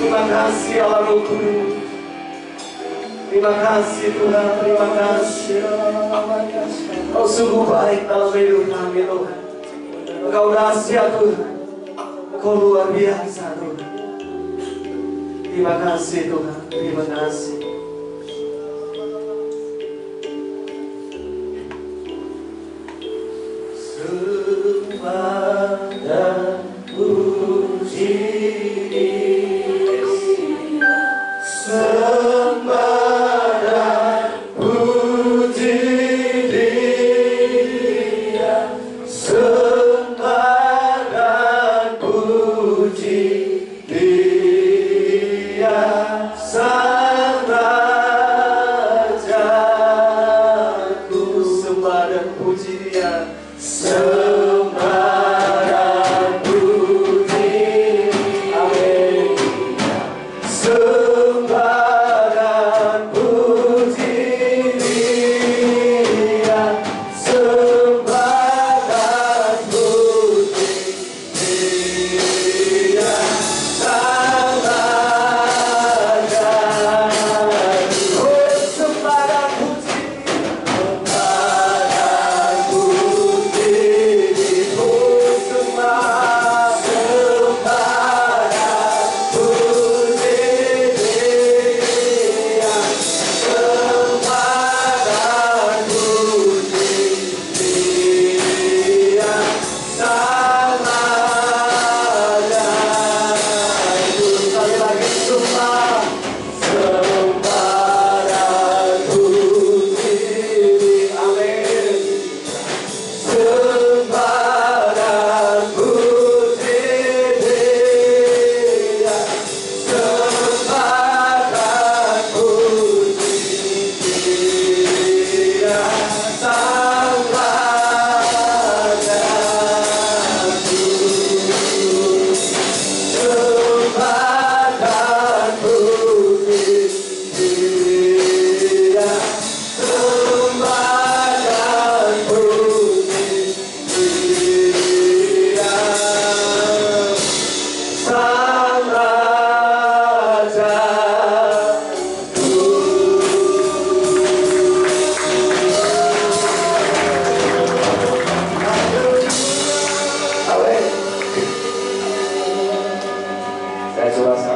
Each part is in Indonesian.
Terima kasih Allah Rohku. Terima kasih Tuhan, terima kasih. Kau sungguh baik dalam hidup kami Tuhan. Engkau dahsyat Tuhan. Engkau luar biasa Tuhan. Terima kasih Tuhan, terima kasih. Sembah dan puji, sembah dan puji Dia, sembah dan puji Dia, sembah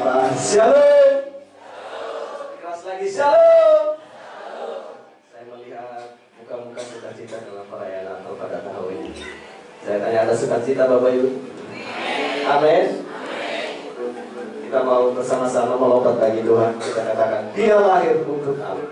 Bapak. Shalom. Keras lagi shalom. Saya melihat muka-muka sukacita dalam perayaan Natal pada tahun ini. Saya tanya, ada sukacita Bapak Ibu? Amin. Kita mau bersama-sama melompat bagi Tuhan. Kita katakan, Dia lahir untuk kami.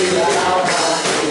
Tidak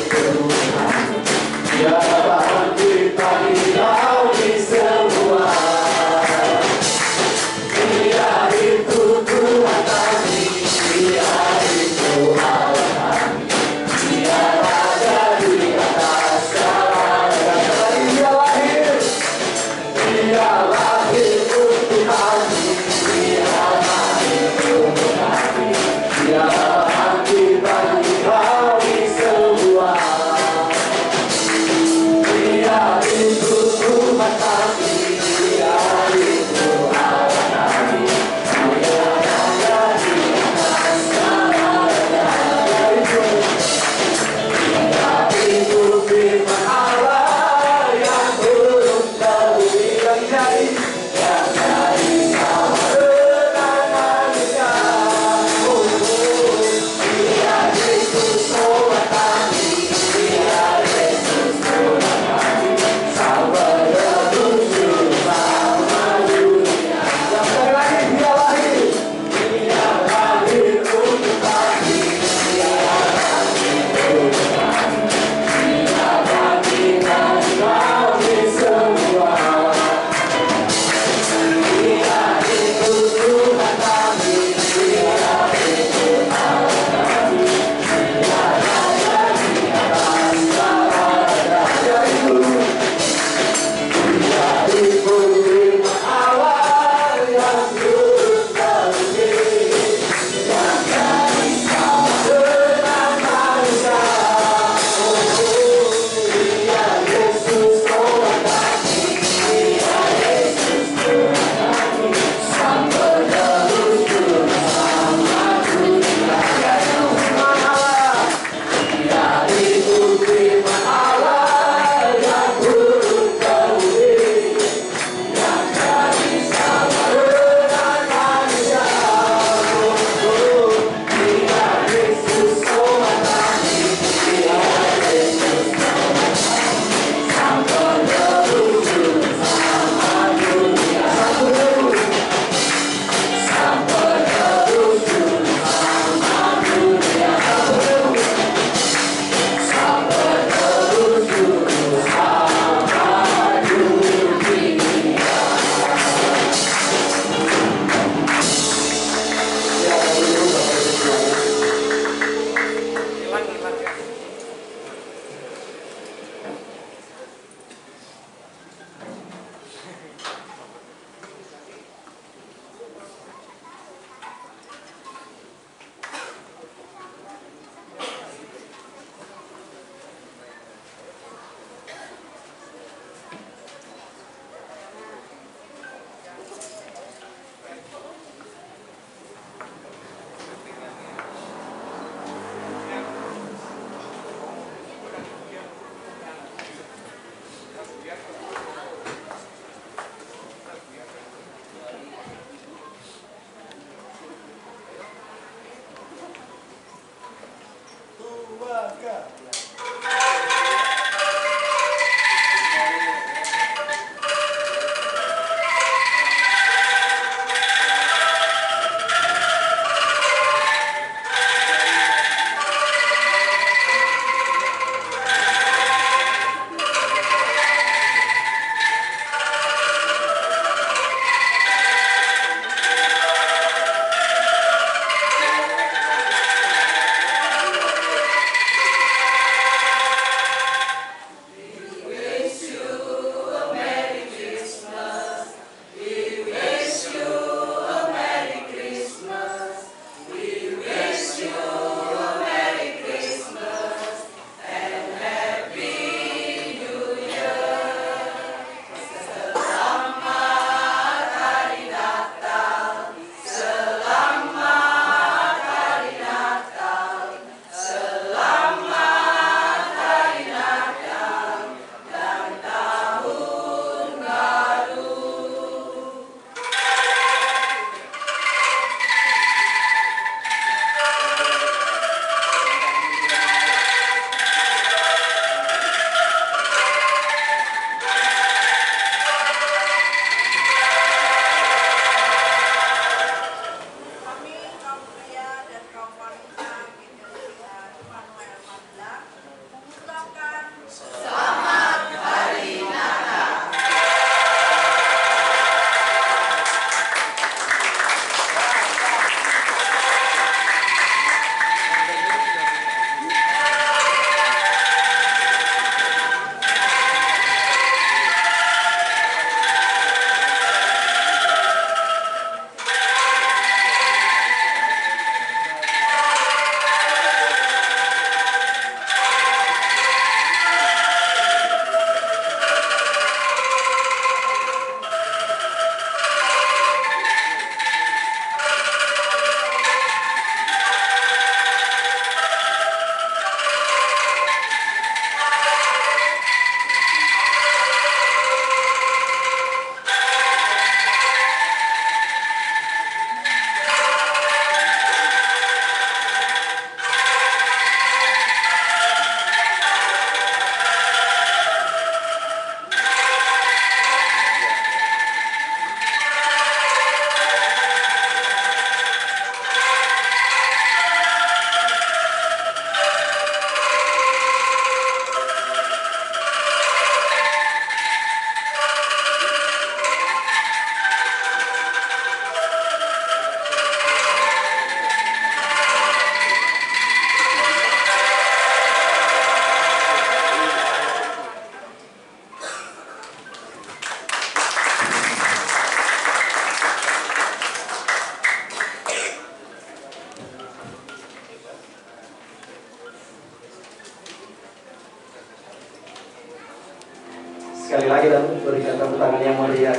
Sekali lagi dan berikan tepuk tangan yang meriah.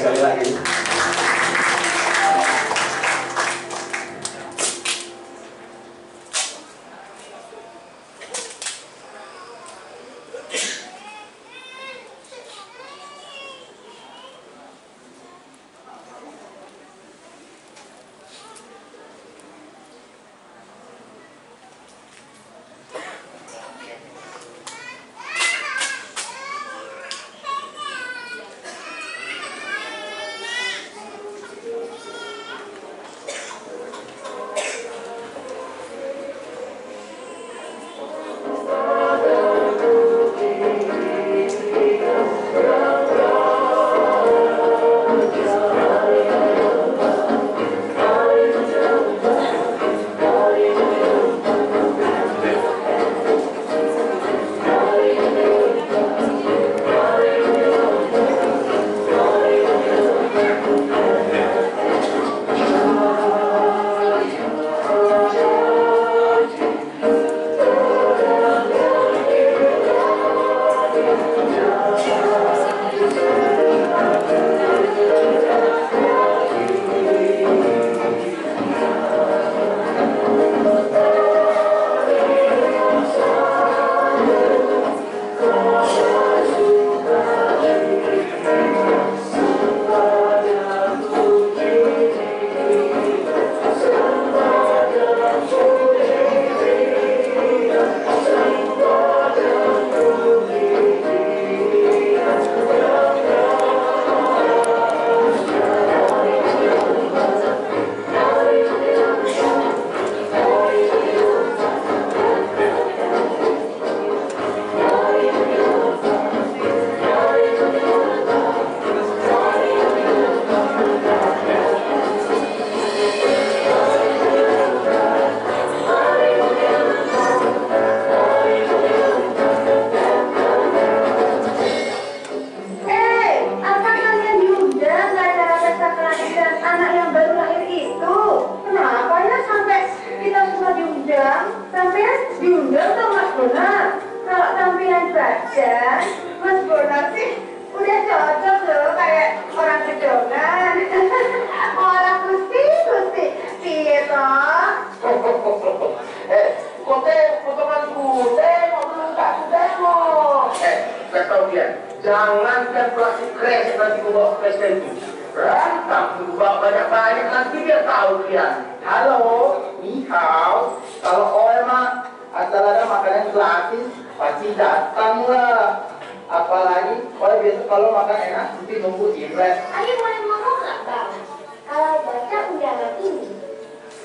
Sekali lagi. diundang tuh Mas Bonar. Kalau tampilan badan Mas Bonar sih Udah cocok loh kayak orang kedongan. Orang gusti. Piye toh? Kote potongan kute mau belum tak tengok. Saya tahu dia. Jangan kan plastik kres nanti gua bawa ke pesta itu. Rantang gua banyak-banyak nanti dia tahu dia. Halo, ni hao. Kalau orang mah asal ada makanan gratis pasti datang lah. Apalagi kalau biasa kalau makan enak nanti nunggu Imlek. Ayo boleh ngomong nggak bang? Kalau baca undangan ini,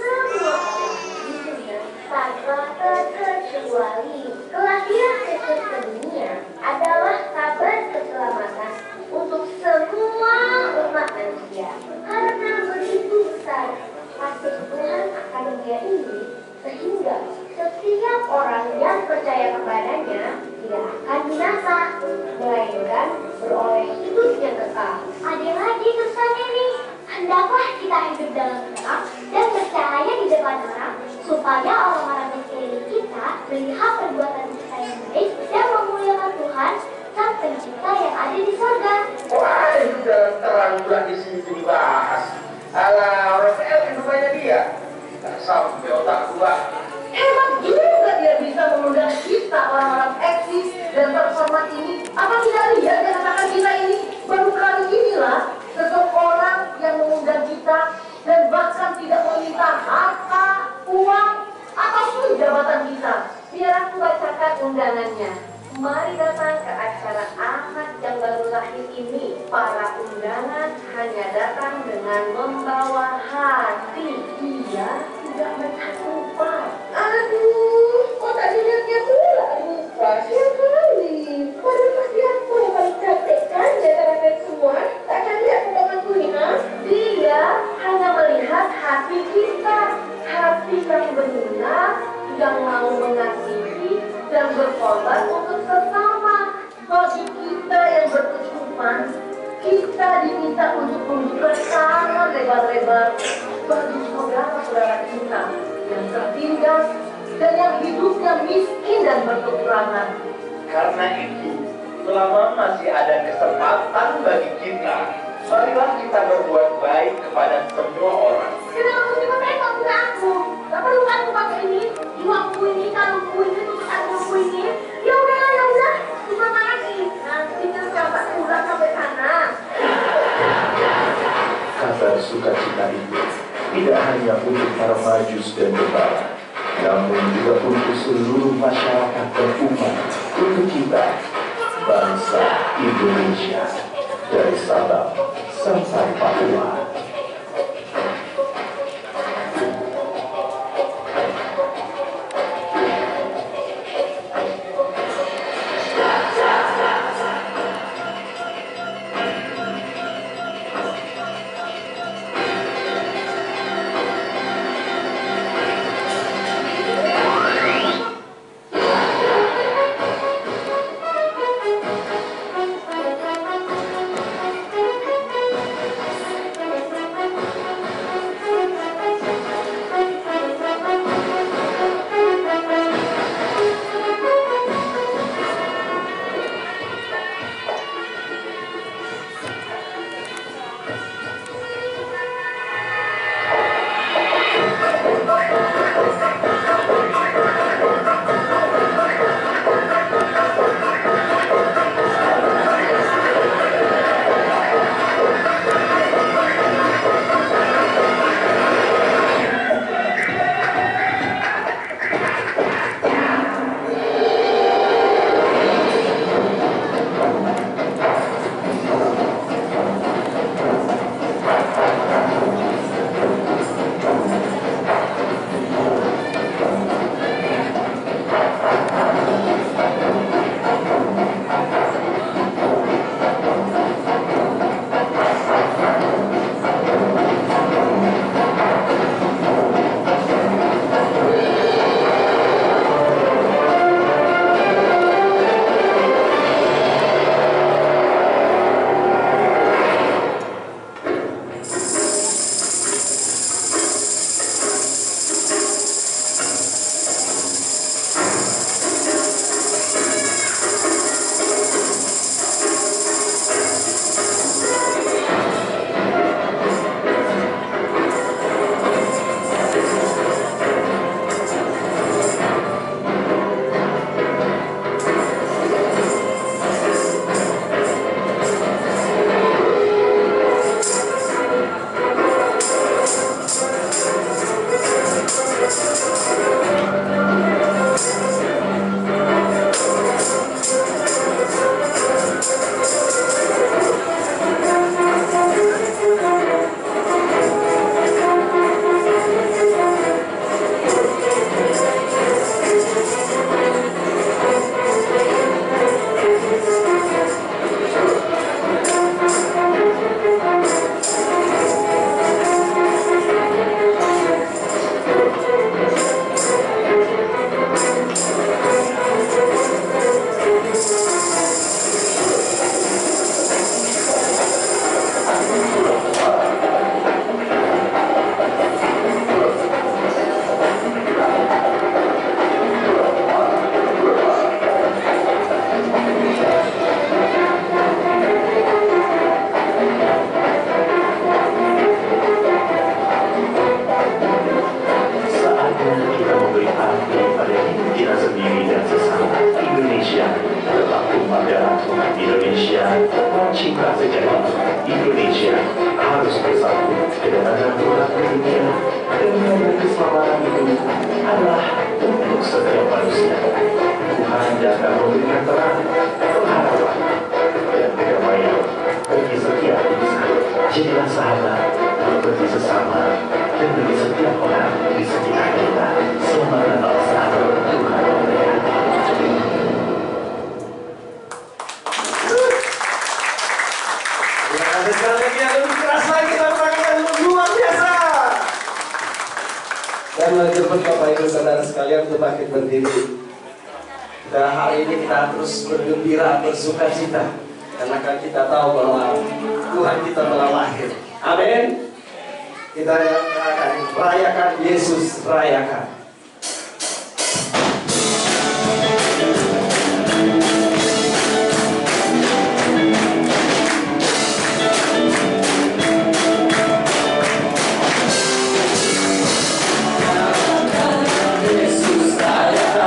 semua orang di dunia tanpa terkecuali kelahiran sedunia adalah kabar keselamatan untuk semua umat manusia. Karena begitu besar kasih Tuhan akan dunia ini, sehingga setiap orang yang percaya kepadanya tidak akan binasa, melainkan beroleh hidup yang kekal. Ada lagi pesan ini, hendaklah kita hidup dalam terang dan percaya di depan orang, supaya orang-orang di sekeliling kita melihat perbuatan kita yang baik dan memuliakan Tuhan, Sang Pencipta yang ada di surga. Wah, itu dalam terang juga di sini dibahas. Alah, Rafael kan rupanya dia. Tak sampai otak gua. Hebat juga dia bisa mengundang kita orang-orang eksis dan terhormat ini. Apa tidak lihat dan katakan kita ini baru kali inilah seseorang yang mengundang kita dan bahkan tidak meminta harta, uang, ataupun jabatan kita. Biar aku bacakan undangannya. Mari datang ke acara anak yang baru lahir ini. Para undangan hanya datang dengan membawa hati. Ia tidak mencakupan. Aduh, kok tak dilihatnya pula lupa sekali. Padahal pasti aku yang paling cantik kan di antara kalian semua. Tak akan lihat potonganku ini, ha? Dia hanya melihat hati kita, hati yang benar, yang mau mengasihi dan berkorban untuk sesama. Bagi kita yang berkecukupan, kita diminta untuk membuka tangan lebar-lebar bagi saudara-saudara kita yang tertinggal dan yang hidupnya miskin dan berkekurangan. Karena itu, selama masih ada kesempatan bagi kita, marilah kita berbuat baik kepada semua orang. Kenapa mesti pakai waktu aku? Gak perlu kan aku pakai ini, uangku ini, kalungku ini, tutusanku ini. Ya udah, terima kasih. Nanti sampai pulang sampai sana. Kabar sukacita itu tidak hanya untuk para majus dan gembala, namun juga untuk seluruh masyarakat dan umat, untuk kita, bangsa Indonesia, dari Sabang sampai Papua. cinta sejati Indonesia harus bersatu dengan aturan dunia dengan keselamatan itu adalah untuk setiap manusia. Tuhan akan memberikan terang, pengharapan, dan kedamaian bagi setiap insan. Jadilah sahabat bagi sesama dan bagi setiap orang di sekitar kita. Semangat bangsa Tuhan memberkati. Sekali lagi yang lebih keras lagi kita merayakan luar biasa. Dan menjemput Bapak Ibu Saudara sekalian untuk bangkit berdiri. Dan hari ini kita terus bergembira, bersuka cita, karena kan kita tahu bahwa Tuhan kita telah lahir. Amin. Kita akan merayakan Yesus rayakan. Yesus rayakan.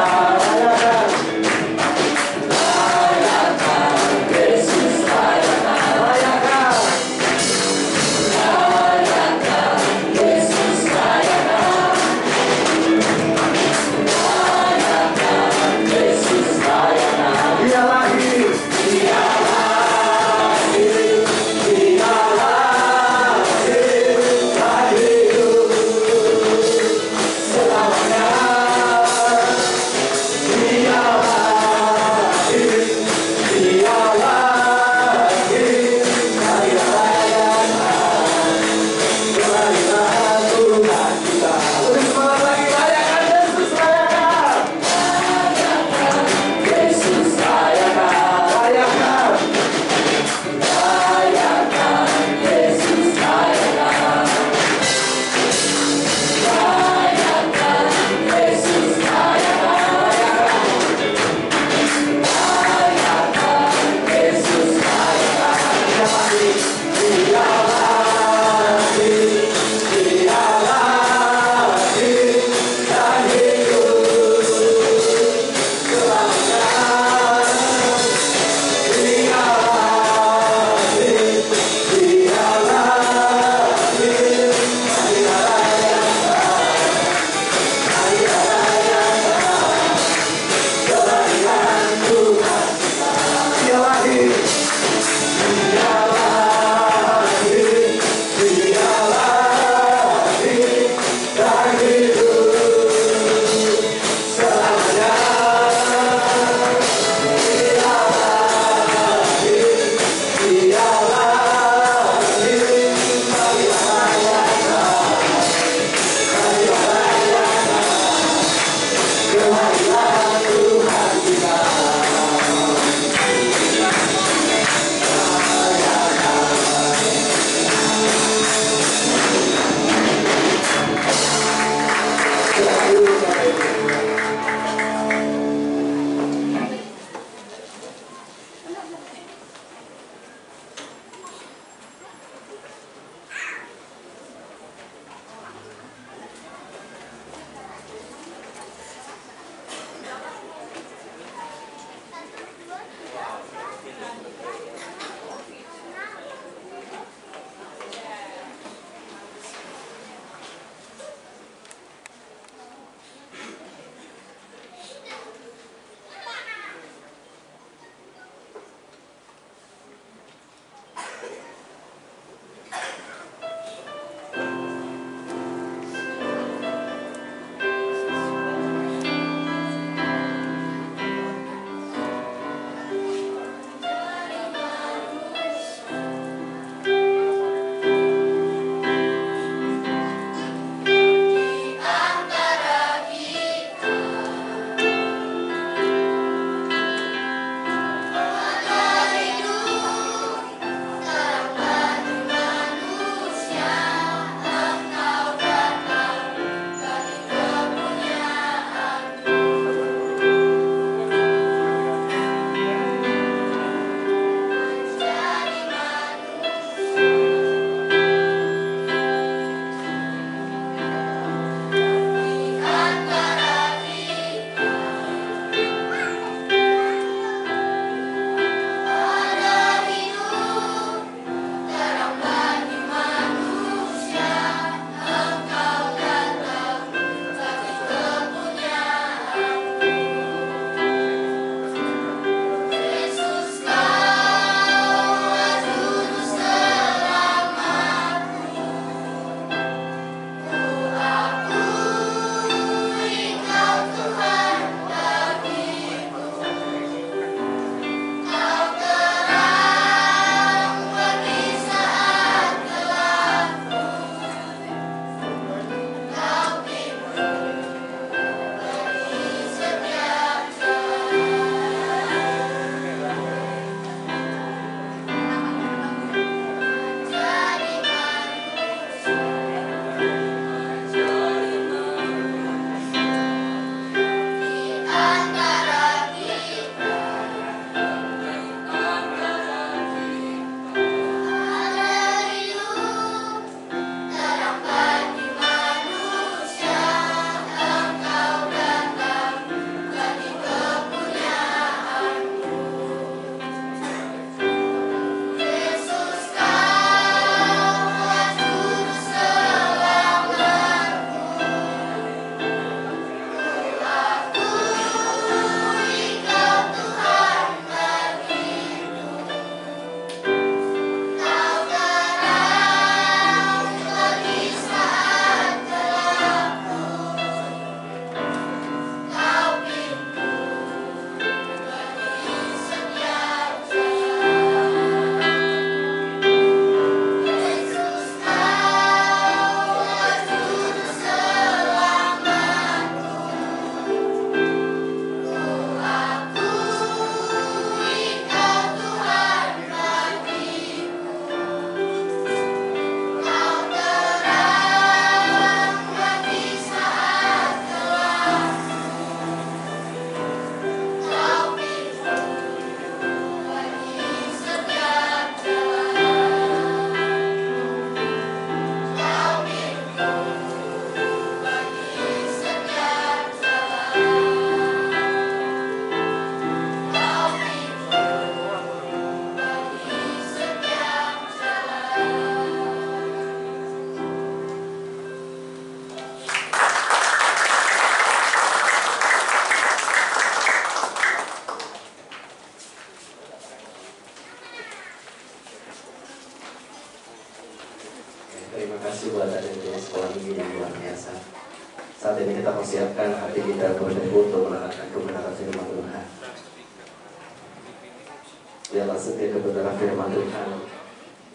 firman Tuhan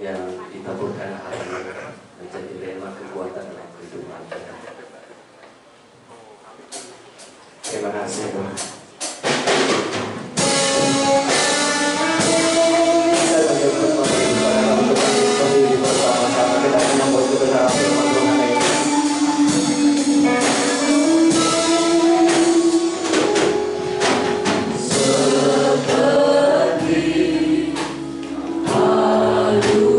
yang ditaburkan hari ini menjadi rema kekuatan dalam kehidupan kita. Terima kasih Tuhan. Bersama-sama kita akan membuat kebenaran firman Tuhan ini. Hallelujah.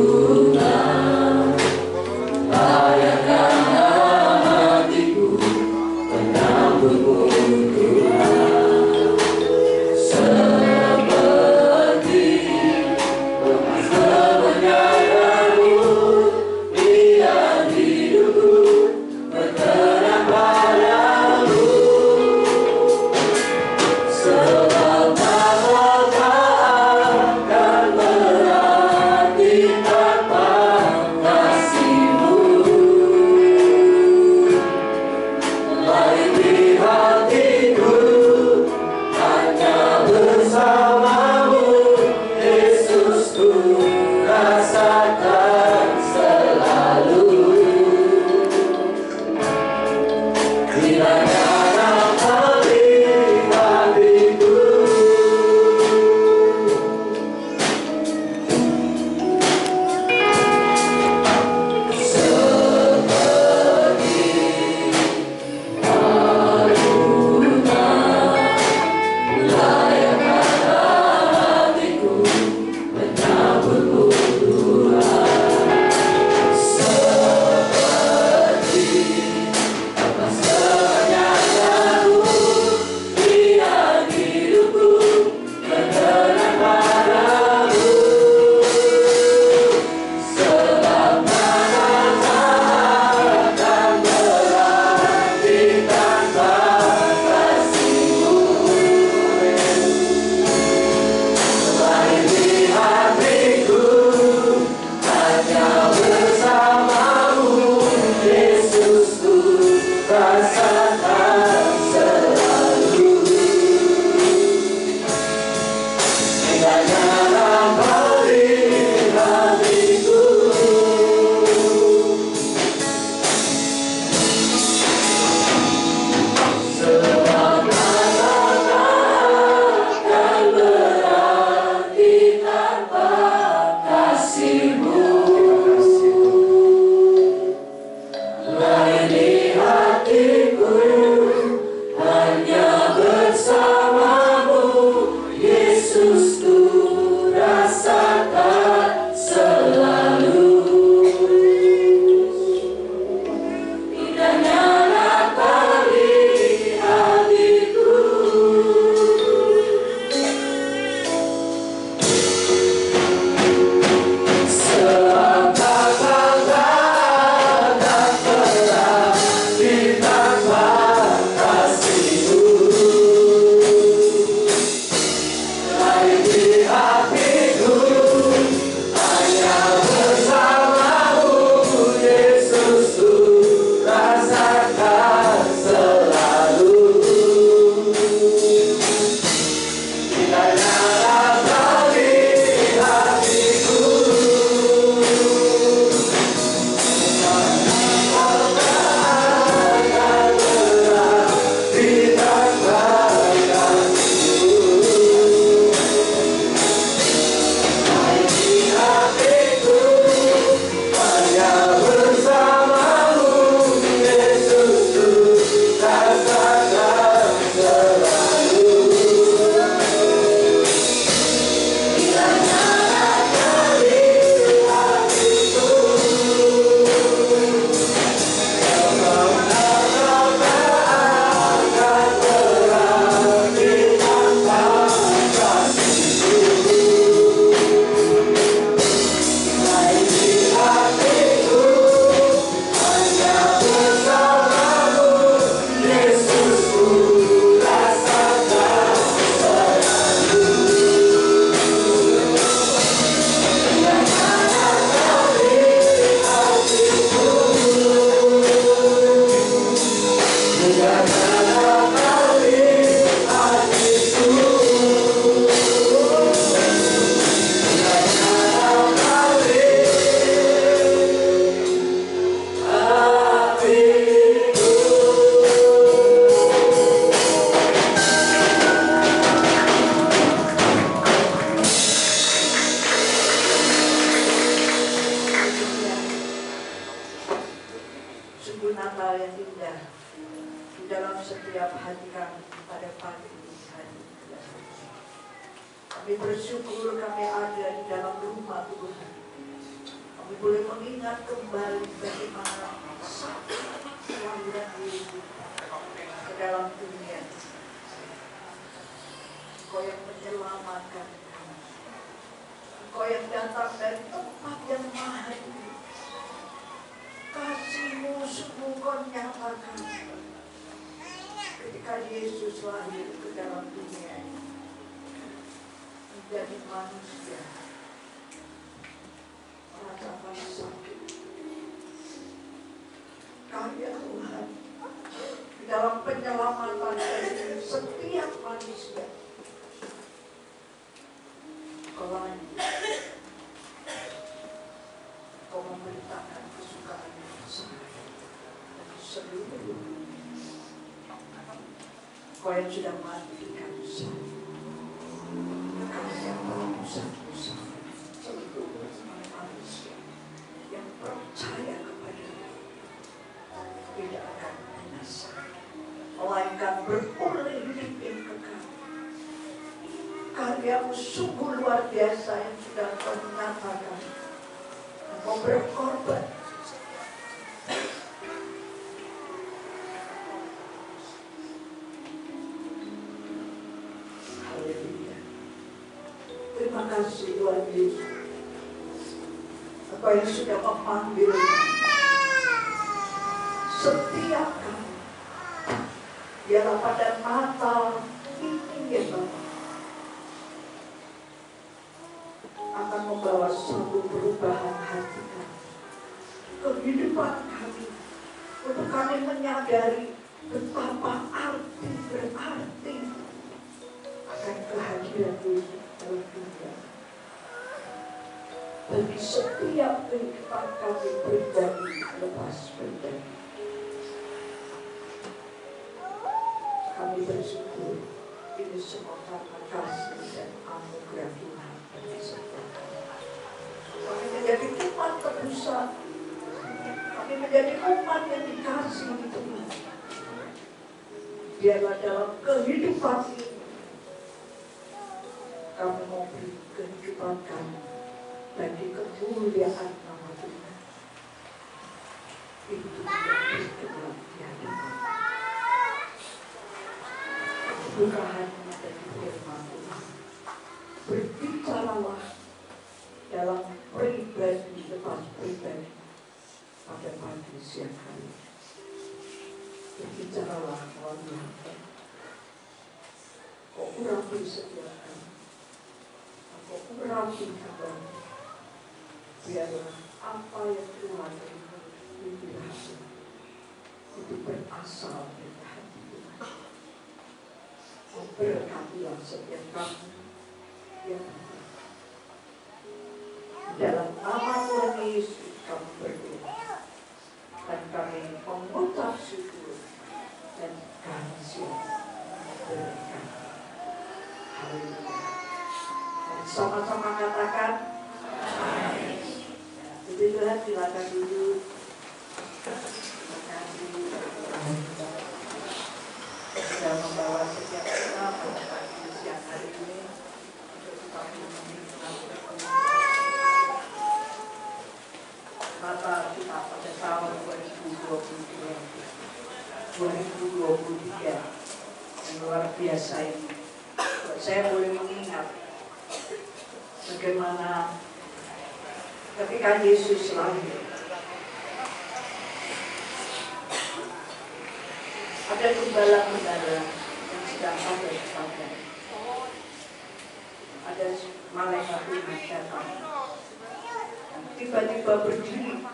pada pagi hari ini. Kami bersyukur kami ada di dalam rumah Tuhan. Kami boleh mengingat kembali bagaimana satu kelahiran Yesus ke dalam dunia. Engkau yang menyelamatkan kami. Engkau yang datang dari tempat yang maha tinggi. Kasih-Mu sungguh Kau nyatakan ketika Yesus lahir ke dalam dunia ini, menjadi manusia, merasakan sakit. Karya Tuhan di dalam penyelamatan dari setiap manusia. Kau Kau memberitakan kesukaan yang besar bagi seluruh dunia. Kau yang sudah mati di kayu salib, Kau yang berdosa-dosa seluruh manusia yang percaya kepada-Mu tidak akan binasa, melainkan beroleh hidup yang kekal. Karya-Mu sungguh luar biasa yang sudah Kau nyatakan. Kau berkorban. Haleluya. Terima kasih Tuhan Yesus. Engkau yang sudah memanggil setiap kami. Biarlah pada Natal ini ya Bapa, akan membawa suatu perubahan hati kami, kehidupan kami, untuk kami menyadari betapa berarti akan kehadiran Yesus dalam dunia. Bagi setiap kehidupan kami pribadi lepas pribadi, kami bersyukur ini semua karena kasih dan anugerah Tuhan bagi setiap kami. Kami menjadi umat tebusan. Kami menjadi umat yang dikasihi Tuhan. Biarlah dalam kehidupan ini kami mau beri kehidupan kami bagi kemuliaan nama Tuhan. Itu yang berkenan di hadapan. Bukahan dari firman Tuhan. Berbicaralah dalam pribadi lepas pribadi pada pagi siang hari. Berbicaralah melalui hati. Kau urapi setiap kami. Kau urapi kami. Biarlah apa yang Tuhan beri hati itu berasal dari hati Tuhan. Memberkatilah setiap kami yang dalam nama Tuhan Yesus kami berdoa dan kami mengucap syukur dan kasih berkat. Haleluya. Sama-sama katakan amin. Jadi Tuhan silakan duduk. Terima kasih sudah membawa setiap kita pada pagi siang hari ini untuk kita Natal kita pada tahun 2023 yang luar biasa ini. Saya boleh mengingat bagaimana ketika Yesus lahir, ada gembala-gembala yang sedang ada di padang. Ada malaikat Tuhan datang, tiba-tiba berdiri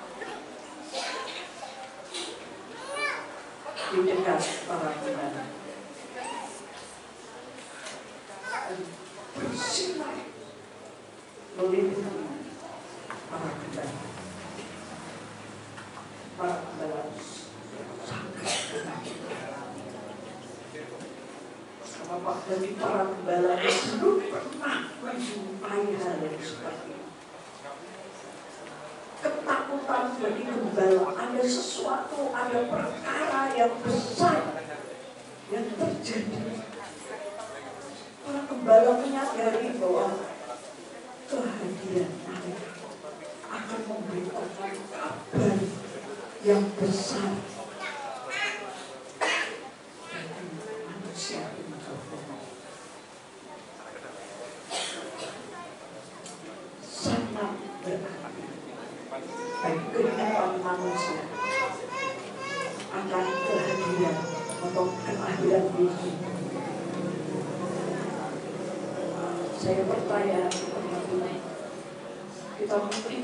di dekat para gembala dan bersinar melindungi para gembala. Para gembala sangat Bapak dari para gembala belum pernah menjumpai hal yang seperti itu. Ketakutan bagi gembala, ada sesuatu, ada perkara yang besar yang terjadi Saya percaya kita mungkin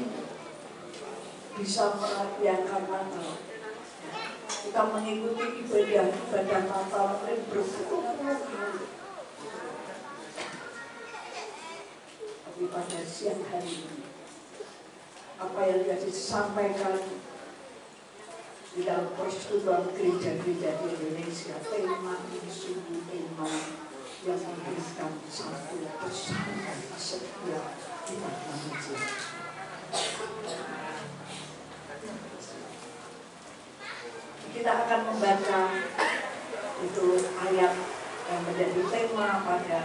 bisa merayakan Natal. Kita mengikuti ibadah Natal mungkin berpuluh-puluh kali. Tapi pada siang hari ini, apa yang disampaikan di dalam persekutuan gereja-gereja di Indonesia, tema ini sungguh tema yang memberikan satu pesan setiap kita manusia. Kita akan membaca itu ayat yang menjadi tema pada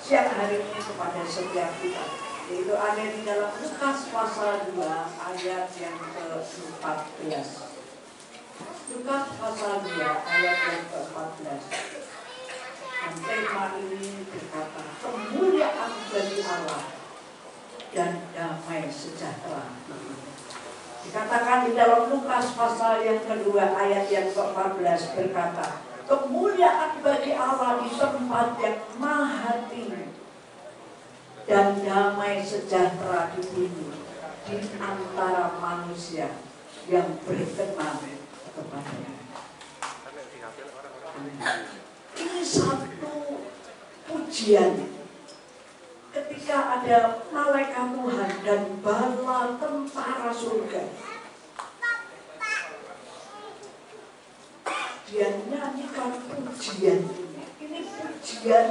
siang hari ini kepada setiap kita. Yaitu ada di dalam Lukas pasal 2 ayat yang ke-14. Lukas pasal 2 ayat yang ke-14. Dan tema ini berkata, kemuliaan bagi Allah dan damai sejahtera. Dikatakan di dalam Lukas pasal yang kedua ayat yang ke-14 berkata, kemuliaan bagi Allah di tempat yang maha tinggi dan damai sejahtera di bumi di antara manusia yang berkenan kepadanya. Ini satu pujian ketika ada malaikat Tuhan dan bala tentara surga. Dia nyanyikan pujian ini. Ini pujian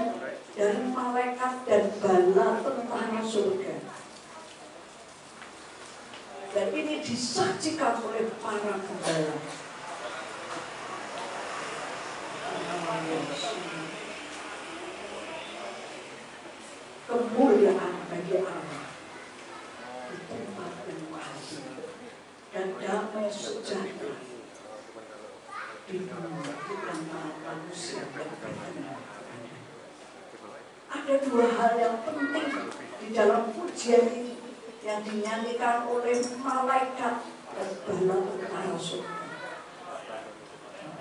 dari malaikat dan bala tentara surga. Dan ini disajikan oleh para gembala. Kemuliaan bagi Allah di tempat yang maha tinggi dan damai sejahtera di bumi di antara manusia yang berkenan. Ada dua hal yang penting di dalam pujian ini yang dinyanyikan oleh malaikat dan bala tentara surga.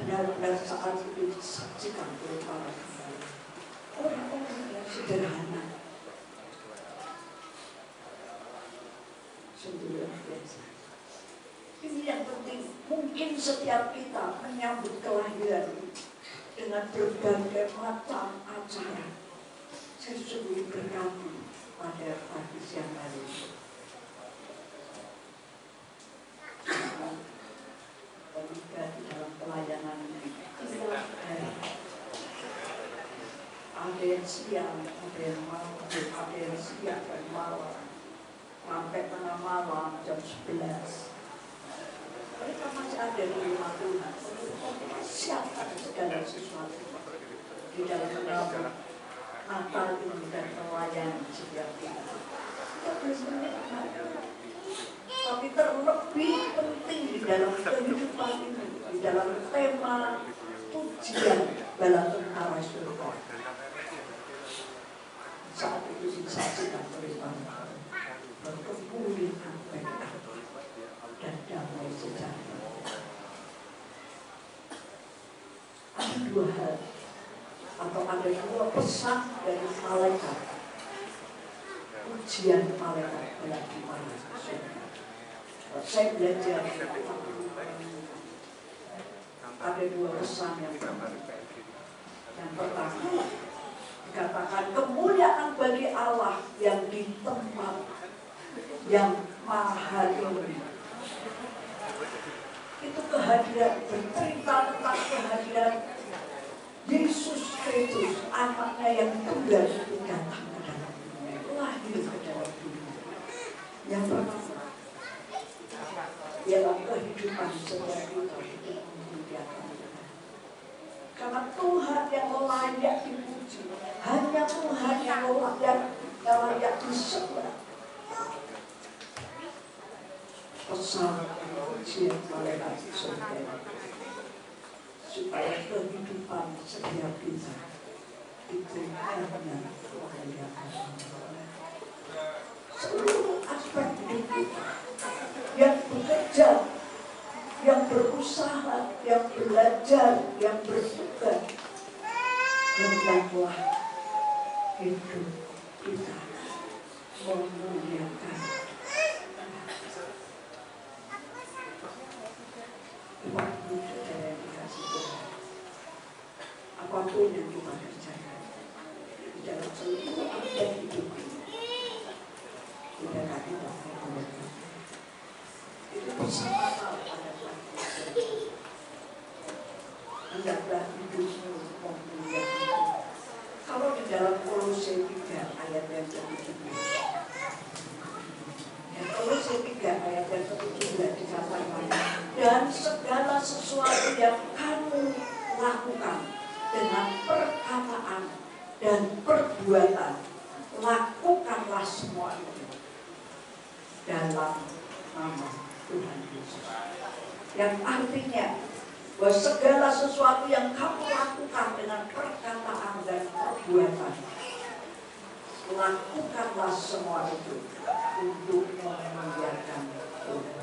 Benar-benar saat itu disajikan oleh para gembala. Orang-orang yang sederhana, sungguh biasa. Ini yang penting. Mungkin setiap kita menyambut kelahiran dengan berbagai macam acara. Saya sungguh berkati pada pagi siang hari ini. Terlibat di dalam pelayanan ini. Ada yang siang, ada yang malam, ada yang siang dan malam. Sampai tengah malam jam 11. Mereka masih ada di rumah Tuhan. Siapkan segala sesuatu di dalam menyambut Natal ini dan pelayanan setiap kita. Kita bersemangat. Tapi terlebih penting di dalam kehidupan ini, di dalam tema pujian bala tentara surga. Saat itu disajikan oleh Tuhan. Berkemuliaan bagi Allah dan damai sejahtera. Ada dua hal atau ada dua pesan dari malaikat. Pujian malaikat bagi manusia. Saya belajar ada dua pesan yang penting. Yang pertama dikatakan kemuliaan bagi Allah yang di tempat yang maha tinggi. Itu kehadiran, bercerita tentang kehadiran Yesus Kristus, anaknya yang tunggal itu datang ke dalam dunia, lahir ke dalam dunia. Yang pertama, ialah kehidupan setiap kita hidup memuliakan Tuhan. Karena Tuhan yang layak dipuji, hanya Tuhan yang layak disembah. Pesan pujian malaikat surga supaya kehidupan setiap kita itu hanya memuliakan Allah. Seluruh aspek hidup kita yang bekerja, yang berusaha, yang belajar, yang bertugas, hendaklah hidup kita memuliakan Bapak Ibu Saudara yang dikasih Tuhan. Apapun yang kita kerjakan di dalam seluruh aspek hidup ini, kita kaki memuliakan. Itu bersama-sama pada waktu itu. Hendaklah hidupmu memuliakan. Kalau di dalam Kolose 3 ayat yang ke-17, Kolose 3 ayat yang ke-17 dikatakan, dan segala sesuatu yang kamu lakukan dengan perkataan dan perbuatan, lakukanlah semua itu dalam nama Tuhan Yesus. Yang artinya bahwa segala sesuatu yang kamu lakukan dengan perkataan dan perbuatan, lakukanlah semua itu untuk memuliakan Tuhan.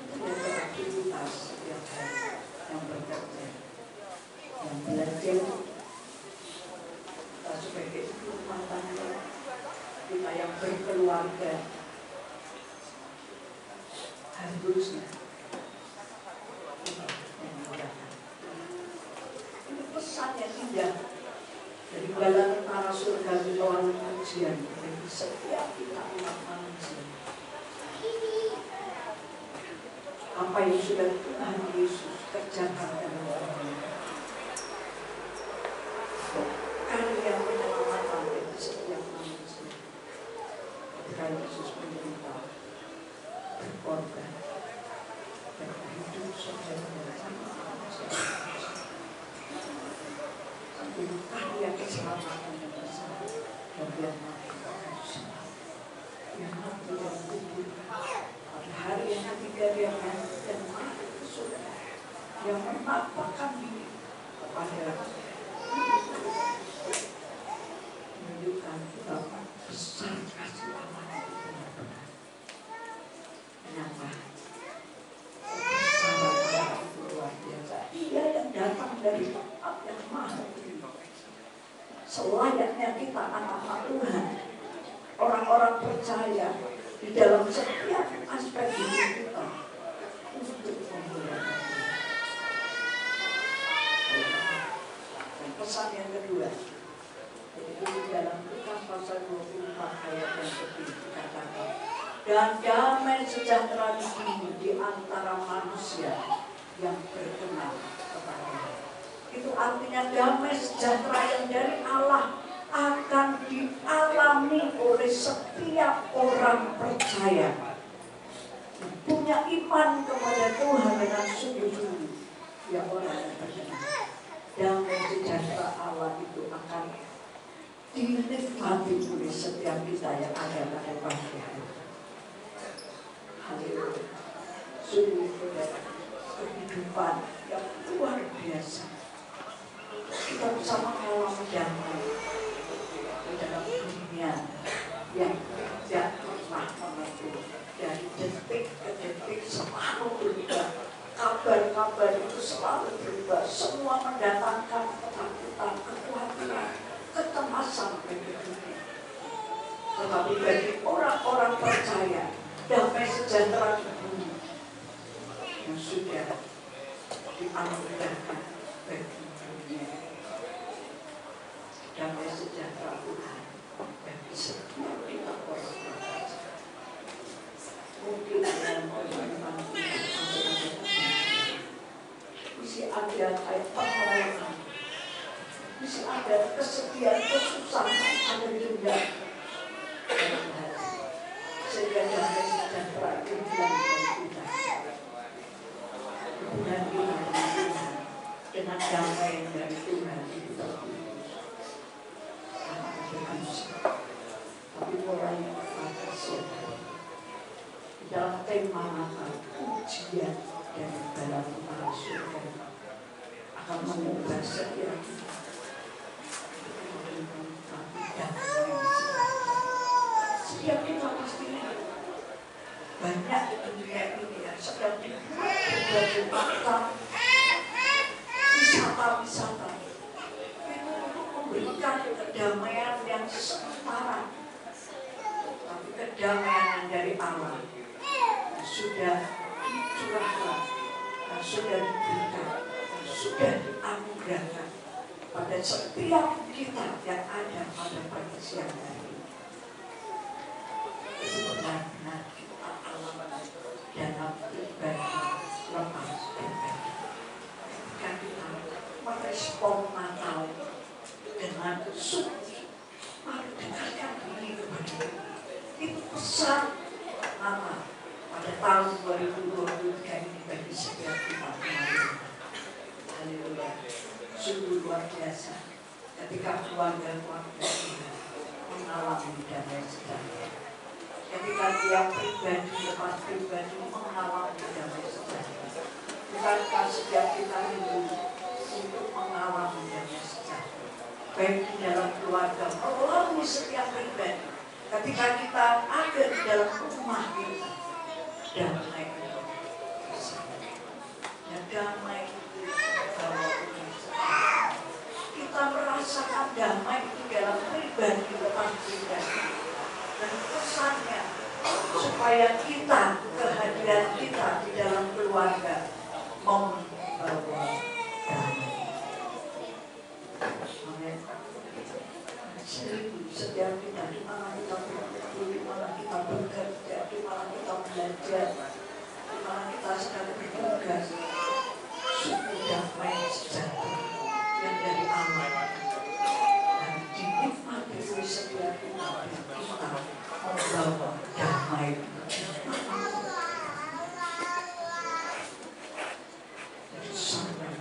Itu adalah aktivitas setiap hari yang bekerja, yang belajar. Kita sebagai ibu rumah tangga, kita yang berkeluarga, harusnya ini pesan yang indah dari bala tentara surga di lawan ujian bagi setiap kita umat manusia. Apa yang sudah Tuhan Yesus kerjakan dalam dunia, karya penyelamatan bagi setiap manusia. Ketika Yesus menderita, berkorban, dan hidup sebagai manusia, sampai karya keselamatan yang besar dan yang mati yang mati dan kubur. Pada hari yang ketiga dia mati dan mati ke surga, yang menampakkan diri kepada menunjukkan betapa besar kasih Allah itu benar-benar. Kenapa? Kebesaran Allah itu luar biasa. Dia yang datang dari tempat yang maha tinggi. Selayaknya kita anak-anak Tuhan, orang-orang percaya di dalam setiap aspek hidup kita untuk memuliakan Tuhan. Dan pesan yang kedua, yaitu di dalam Lukas pasal 24 ayat yang ke-7 dikatakan, dan damai sejahtera di antara manusia yang berkenan kepada. Itu artinya damai sejahtera yang dari Allah akan dialami oleh setiap orang percaya yang punya iman kepada Tuhan dengan sungguh-sungguh. Ya orang yang berkenan, damai sejahtera Allah itu akan dinikmati oleh setiap kita yang ada pada pagi hari. Haleluya. Sungguh kehidupan yang luar biasa. Kita bisa mengalami damai di dalam dunia yang tidak pernah menentu. Dari detik ke detik selalu berubah. Kabar-kabar itu selalu berubah. Semua mendatangkan ketakutan, kekhawatiran, kecemasan bagi dunia. Tetapi bagi orang-orang percaya, damai sejahtera di bumi yang sudah dianugerahkan bagi dunia. Damai sejahtera Tuhan bagi setiap kita orang percaya. Mungkin dalam kehidupan kita masih ada kayak pengelolaan, masih ada kesedihan, kesusahan, ada juga sehingga damai sejahtera itu hilang dari kita. Hubungan kita dengan Tuhan, dengan damai dari Tuhan itu terputus. Karena berdosa. Tapi mulai pada siapa di dalam tema Natal, ujian dari bala tentara surga akan mengubah setiap kita. Setiap kita pasti banyak di dunia ini yang sedang dibuat berbagai macam wisata-wisata itu untuk bukan kedamaian yang sementara, tapi kedamaian yang dari Allah sudah dicurahkan, dan sudah diberikan, dan sudah dianugerahkan pada setiap kita yang ada pada pagi siang hari ini. Itu benar-benar kita alami dalam pribadi lepas pribadi. Ketika kita merespon Natal dengan sungguh, mari dengarkan ini kepada kita. Itu pesan Natal pada tahun 2023 ini bagi setiap kita. Haleluya. Sungguh luar biasa ketika keluarga-keluarga kita mengalami damai sejahtera. Ketika tiap pribadi lepas pribadi mengalami damai sejahtera. Bukankah setiap kita rindu untuk mengalami damai sejahtera, baik di dalam keluarga melalui setiap pribadi. Ketika kita ada di dalam rumah kita, damai itu dan damai itu bahwa kita merasakan damai itu dalam pribadi lepas pribadi. Dan pesannya supaya kita, kehadiran kita di dalam keluarga membawa damai. Amin. Setiap kita, di mana kita berkumpul, di mana kita bekerja, di mana kita belajar, di mana kita sedang bertugas, sungguh damai sejahtera yang dari Allah. Dan dinikmati oleh setiap kita membawa damai. Jadi sampai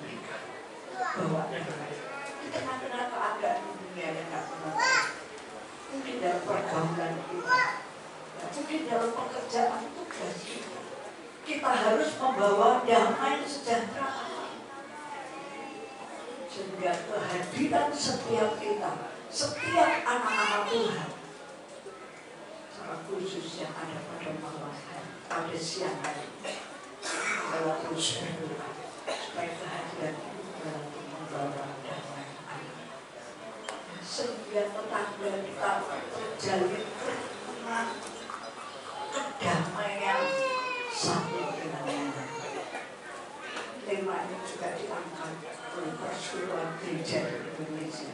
bawa damai. Di tengah-tengah keadaan dunia yang tak benar, mungkin dalam pergaulan kita, mungkin dalam pekerjaan tugas kita harus membawa damai sejahtera. Sehingga kehadiran setiap kita, setiap anak-anak Tuhan, secara khusus yang ada pada malam hari, pada siang hari, adalah terus berdoa supaya kehadiran itu dalam membawa damai. Sehingga tetangga kita terjalin kerukunan, kedamaian satu dengan yang lain. Tema ini juga diangkat oleh Persekutuan Gereja di Indonesia.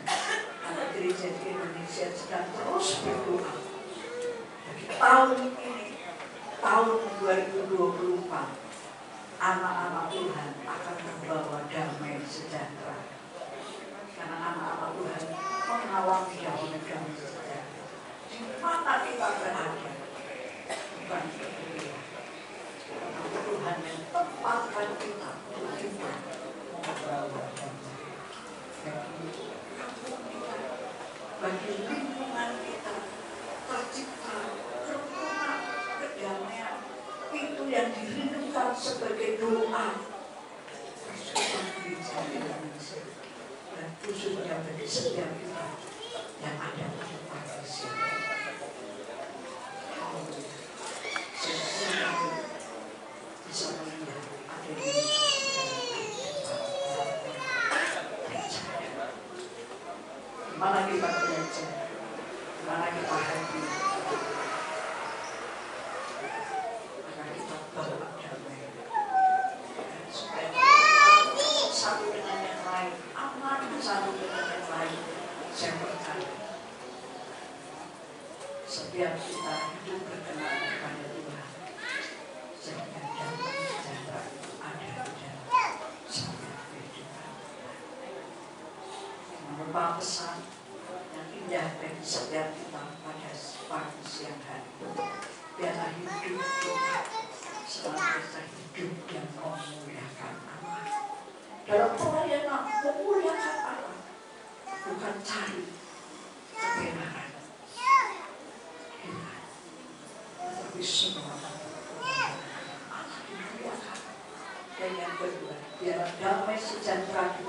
Karena gereja di Indonesia sedang terus berdoa. Jadi tahun ini, tahun 2024, anak-anak Tuhan akan membawa damai sejahtera. Karena anak-anak Tuhan mengalami damai sejahtera. Di mana kita berada, bukan berbeda. Tuhan yang tempatkan kita untuk kita membawa damai bagi lingkungan kita, tercipta kerukunan, kedamaian. Itu yang dirindukan sebagai doa Persekutuan Gereja Indonesia, dan khususnya bagi setiap kita yang ada pada pagi siang. Bisa melihat ada Yesus di mana kita belajar, di mana kita hadir, maka kita bawa damai supaya satu dengan yang lain, aman satu dengan yang lain. Saya percaya setiap kita hidup berkenan kepada Tuhan, sehingga damai sejahtera ada di dalam setiap kehidupan. Merupakan pesan yang indah bagi setiap kita pada pagi siang hari. Biarlah hidup kita senantiasa hidup yang memuliakan Allah. Dalam pelayanan memuliakan Allah, bukan cari kebenaran, tapi semua Allah dimuliakan. Dan yang kedua, biarlah damai sejahtera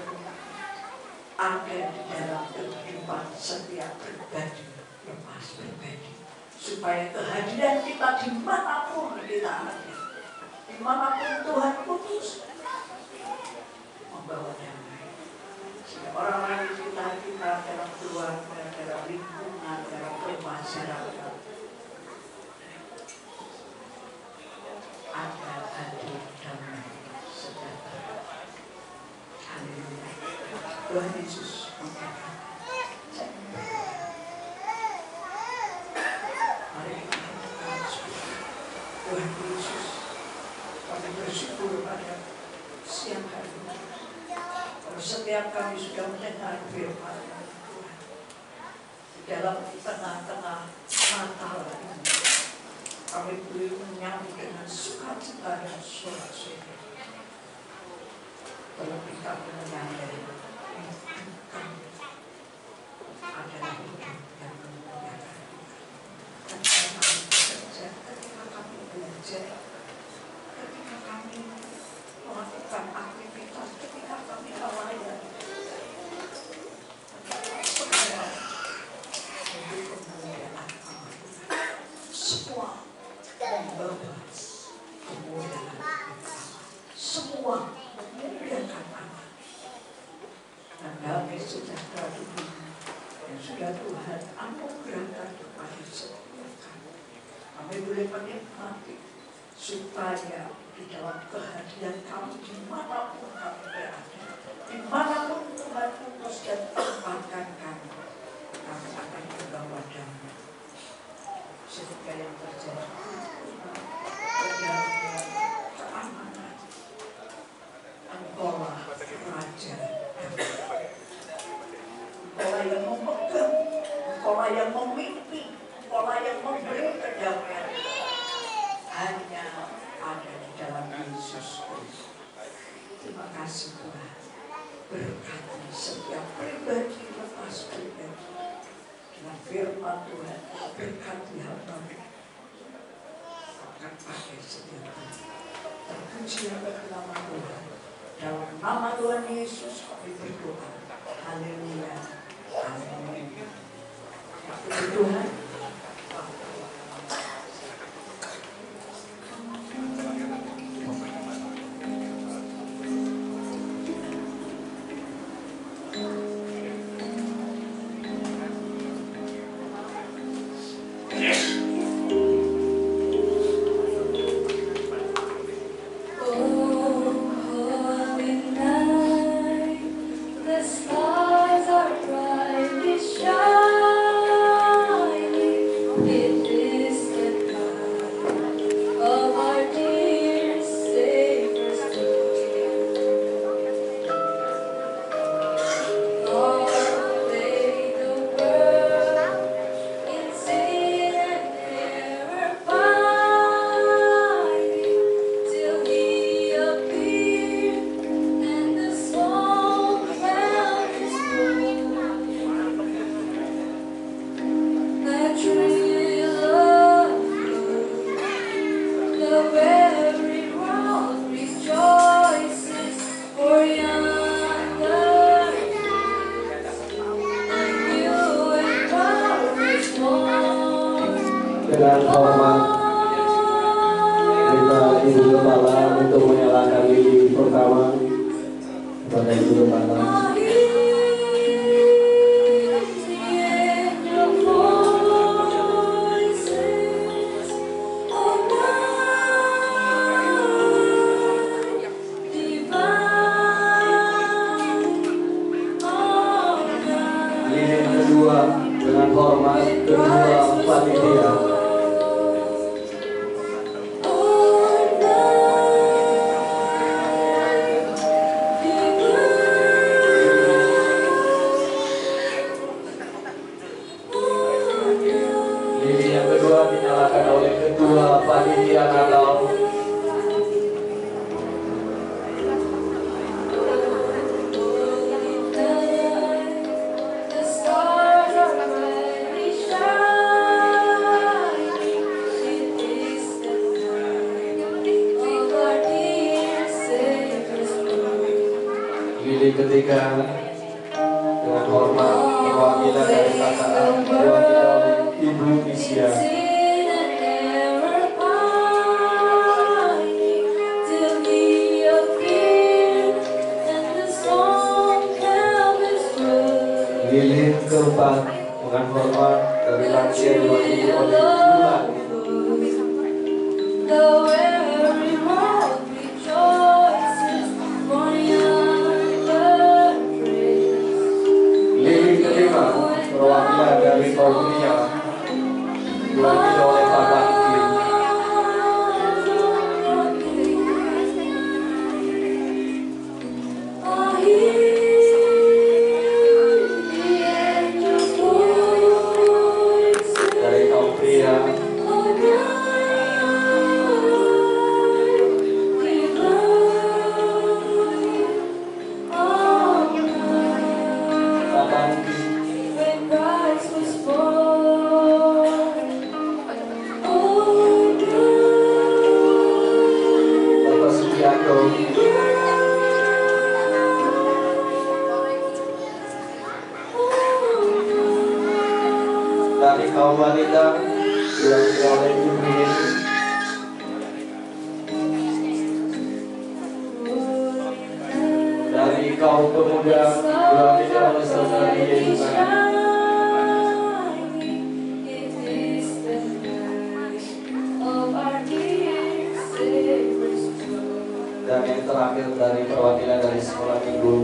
ada di dalam kehidupan setiap pribadi lepas pribadi, supaya kehadiran kita dimanapun kita ada, dimanapun Tuhan putus, membawa damai Orang-orang di sekitar kita, dalam keluarga, dalam lingkungan, dalam bermasyarakat, ada hadir damai sejahtera. Haleluya. Tuhan Yesus mengatakan, mari kita bersyukur. Tuhan Yesus, kami bersyukur pada siang hari ini. Setiap kami sudah mendengar firman Tuhan di dalam tengah-tengah Natal ini, kami boleh menyambut dengan sukacita dan sorak-sorai. Terlebih kami menyadari kami adalah hidup yang memuliakan Tuhan. Ketika kami bekerja, ketika kami belajar, ketika kami melakukan aktivitas, ketika kami melayani, semua untuk kemuliaan Allah. Semua membawa kemuliaan Allah. Semua memuliakan Allah. Dan damai sejahtera dunia yang sudah Tuhan anugerahkan kepada setiap kami. Kami boleh menikmati supaya di dalam kehadiran kami dimanapun kami berada, dimanapun Tuhan utus dan tempatkan kami akan membawa damai. Sehingga yang terjadi kedamaian, keamanan. Engkaulah Raja damai. Engkaulah yang memegang, Engkaulah yang memimpin, Engkaulah yang memberi kedamaian. Hanya ada di dalam Yesus Kristus. Terima kasih Tuhan. Berkati setiap pribadi lepas pribadi dengan firman Tuhan. Berkati hamba-Mu akan pakai setiap hari. Terpujilah nama Tuhan. Dalam nama Tuhan Yesus kami berdoa. Haleluya. Amin. Puji Tuhan. Dengan hormat kita Ibu Kepala untuk menyalakan lilin pertama kepada Ibu Kepala. Lilin kedua dengan hormat kedua panitia. Dinyalakan oleh ketua panitia Natal. Lili ketiga dengan hormat perwakilan dari KKA perwakilan Ibu Misya. keempat dengan hormat dari lansia diwakili oleh Bulan. Lili kelima perwakilan dari kaum pria diwakili oleh Bapak Kim. Dari kaum pria Bapak Bapak Sugianto. Dari kaum wanita diwakili oleh Jumrin. Dari kaum pemuda diwakili oleh saudari Yesaya. Dan yang terakhir dari perwakilan dari sekolah minggu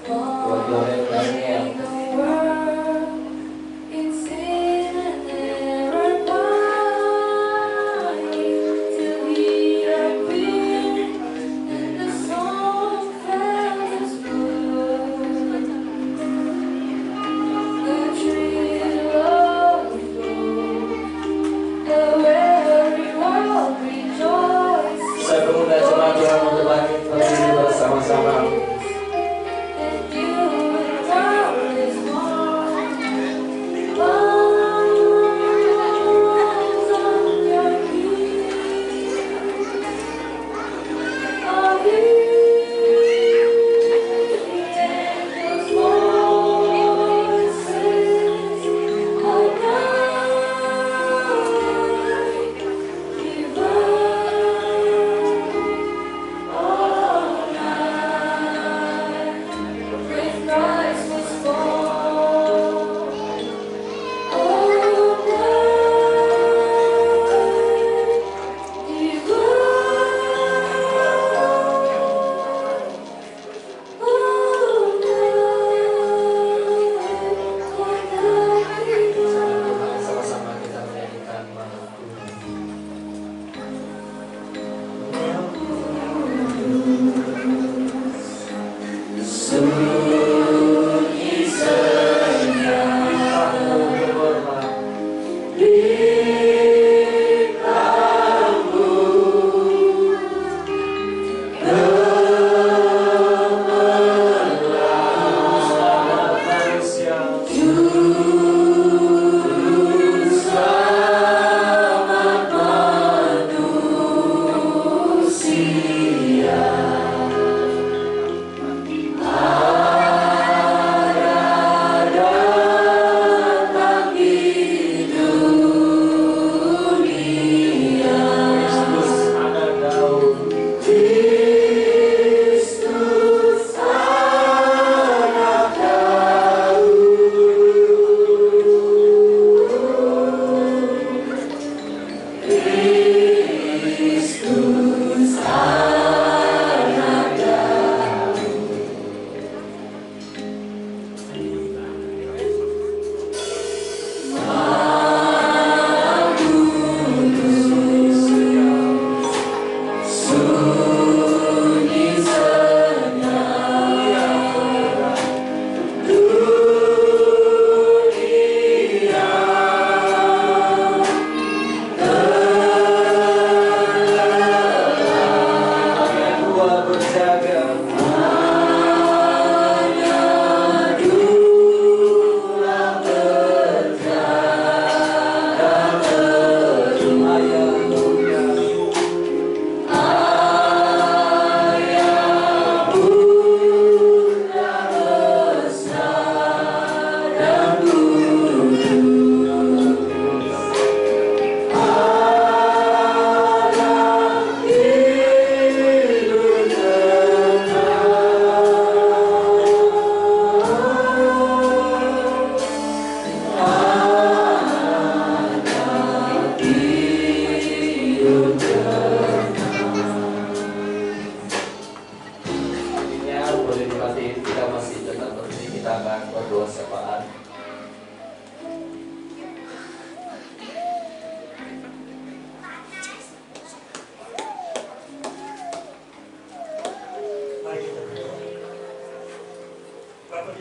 diwakili oleh Daniel. Saya mengundang jemaat Tuhan untuk bangkit berdiri bersama-sama.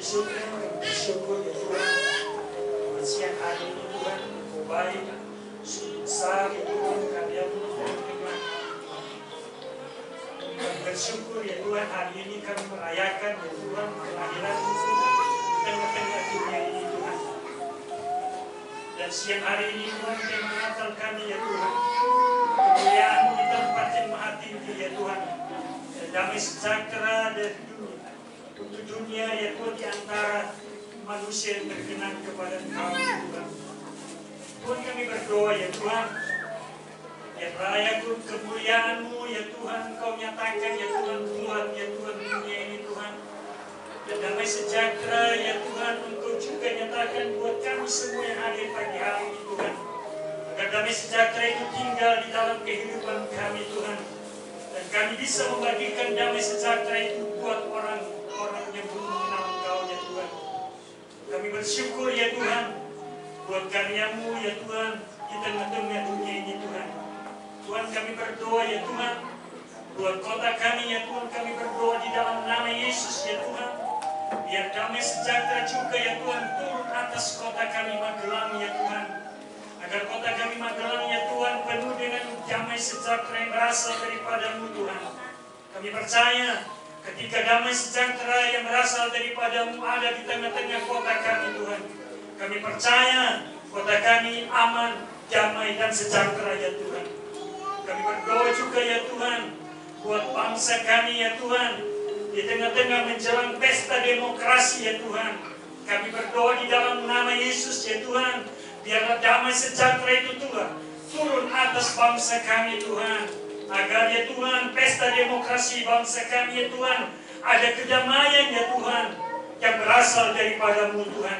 bersyukur ya Tuhan. Siang hari ini Tuhan, Engkau baik, sungguh besar ya Tuhan, karya-Mu Tuhan. Kami bersyukur ya Tuhan, hari ini kami merayakan ya Tuhan, kelahiran-Mu di tengah-tengah dunia ini Tuhan. Dan siang hari ini Tuhan, tema Natal kami ya Tuhan, kemuliaan-Mu di tempat yang maha tinggi ya Tuhan, dan damai sejahtera dari dunia. Untuk dunia ya Tuhan, di antara manusia yang berkenan kepada Engkau Tuhan. Tuhan kami berdoa ya Tuhan, ya raya kemuliaan-Mu ya Tuhan, Kau nyatakan ya Tuhan, buat ya Tuhan dunia ini Tuhan. Dan damai sejahtera ya Tuhan, Engkau juga nyatakan buat kami semua yang hadir pagi hari ini Tuhan. Agar damai sejahtera itu tinggal di dalam kehidupan kami Tuhan. Dan kami bisa membagikan damai sejahtera itu buat orang-orang yang belum mengenal Engkau ya Tuhan. Kami bersyukur ya Tuhan, buat karya-Mu ya Tuhan, di tengah-tengah dunia ini Tuhan. Tuhan kami berdoa ya Tuhan, buat kota kami ya Tuhan, kami berdoa di dalam nama Yesus ya Tuhan. Biar damai sejahtera juga ya Tuhan, turun atas kota kami Magelang ya Tuhan. Agar kota kami Magelang ya Tuhan, penuh dengan damai sejahtera yang berasal daripada-Mu Tuhan. Kami percaya, ketika damai sejahtera yang berasal daripada-Mu ada di tengah-tengah kota kami Tuhan, kami percaya kota kami aman, damai dan sejahtera ya Tuhan. Kami berdoa juga ya Tuhan, buat bangsa kami ya Tuhan, di tengah-tengah menjelang pesta demokrasi ya Tuhan. Kami berdoa di dalam nama Yesus ya Tuhan, biarlah damai sejahtera itu Tuhan turun atas bangsa kami Tuhan. Agar ya Tuhan, pesta demokrasi bangsa kami ya Tuhan, ada kedamaian ya Tuhan, yang berasal daripada-Mu Tuhan.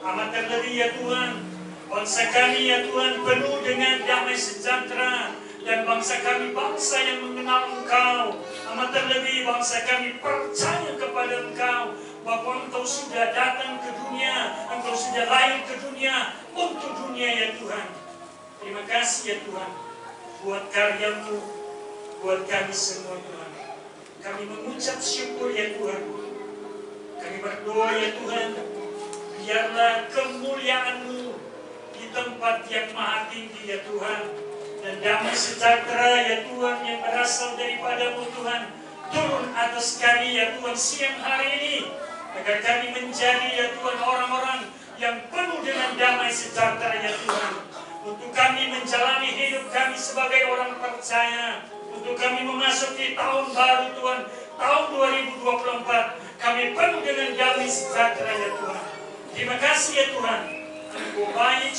Amat terlebih ya Tuhan, bangsa kami ya Tuhan penuh dengan damai sejahtera. Dan bangsa kami bangsa yang mengenal Engkau. Amat terlebih bangsa kami percaya kepada Engkau, bahwa Engkau sudah datang ke dunia, Engkau sudah lahir ke dunia untuk dunia ya Tuhan. Terima kasih ya Tuhan, buat karya-Mu, buat kami semua Tuhan. Kami mengucap syukur ya Tuhan. Kami berdoa ya Tuhan, biarlah kemuliaan-Mu di tempat yang maha tinggi ya Tuhan. Dan damai sejahtera ya Tuhan yang berasal daripada-Mu Tuhan, turun atas kami ya Tuhan siang hari ini. Agar kami menjadi ya Tuhan orang-orang yang penuh dengan damai sejahtera ya Tuhan. Untuk kami menjalani hidup kami sebagai orang percaya. Untuk kami memasuki tahun baru Tuhan, tahun 2024. Kami penuh dengan damai sejahtera ya Tuhan. Terima kasih ya Tuhan. Engkau baik,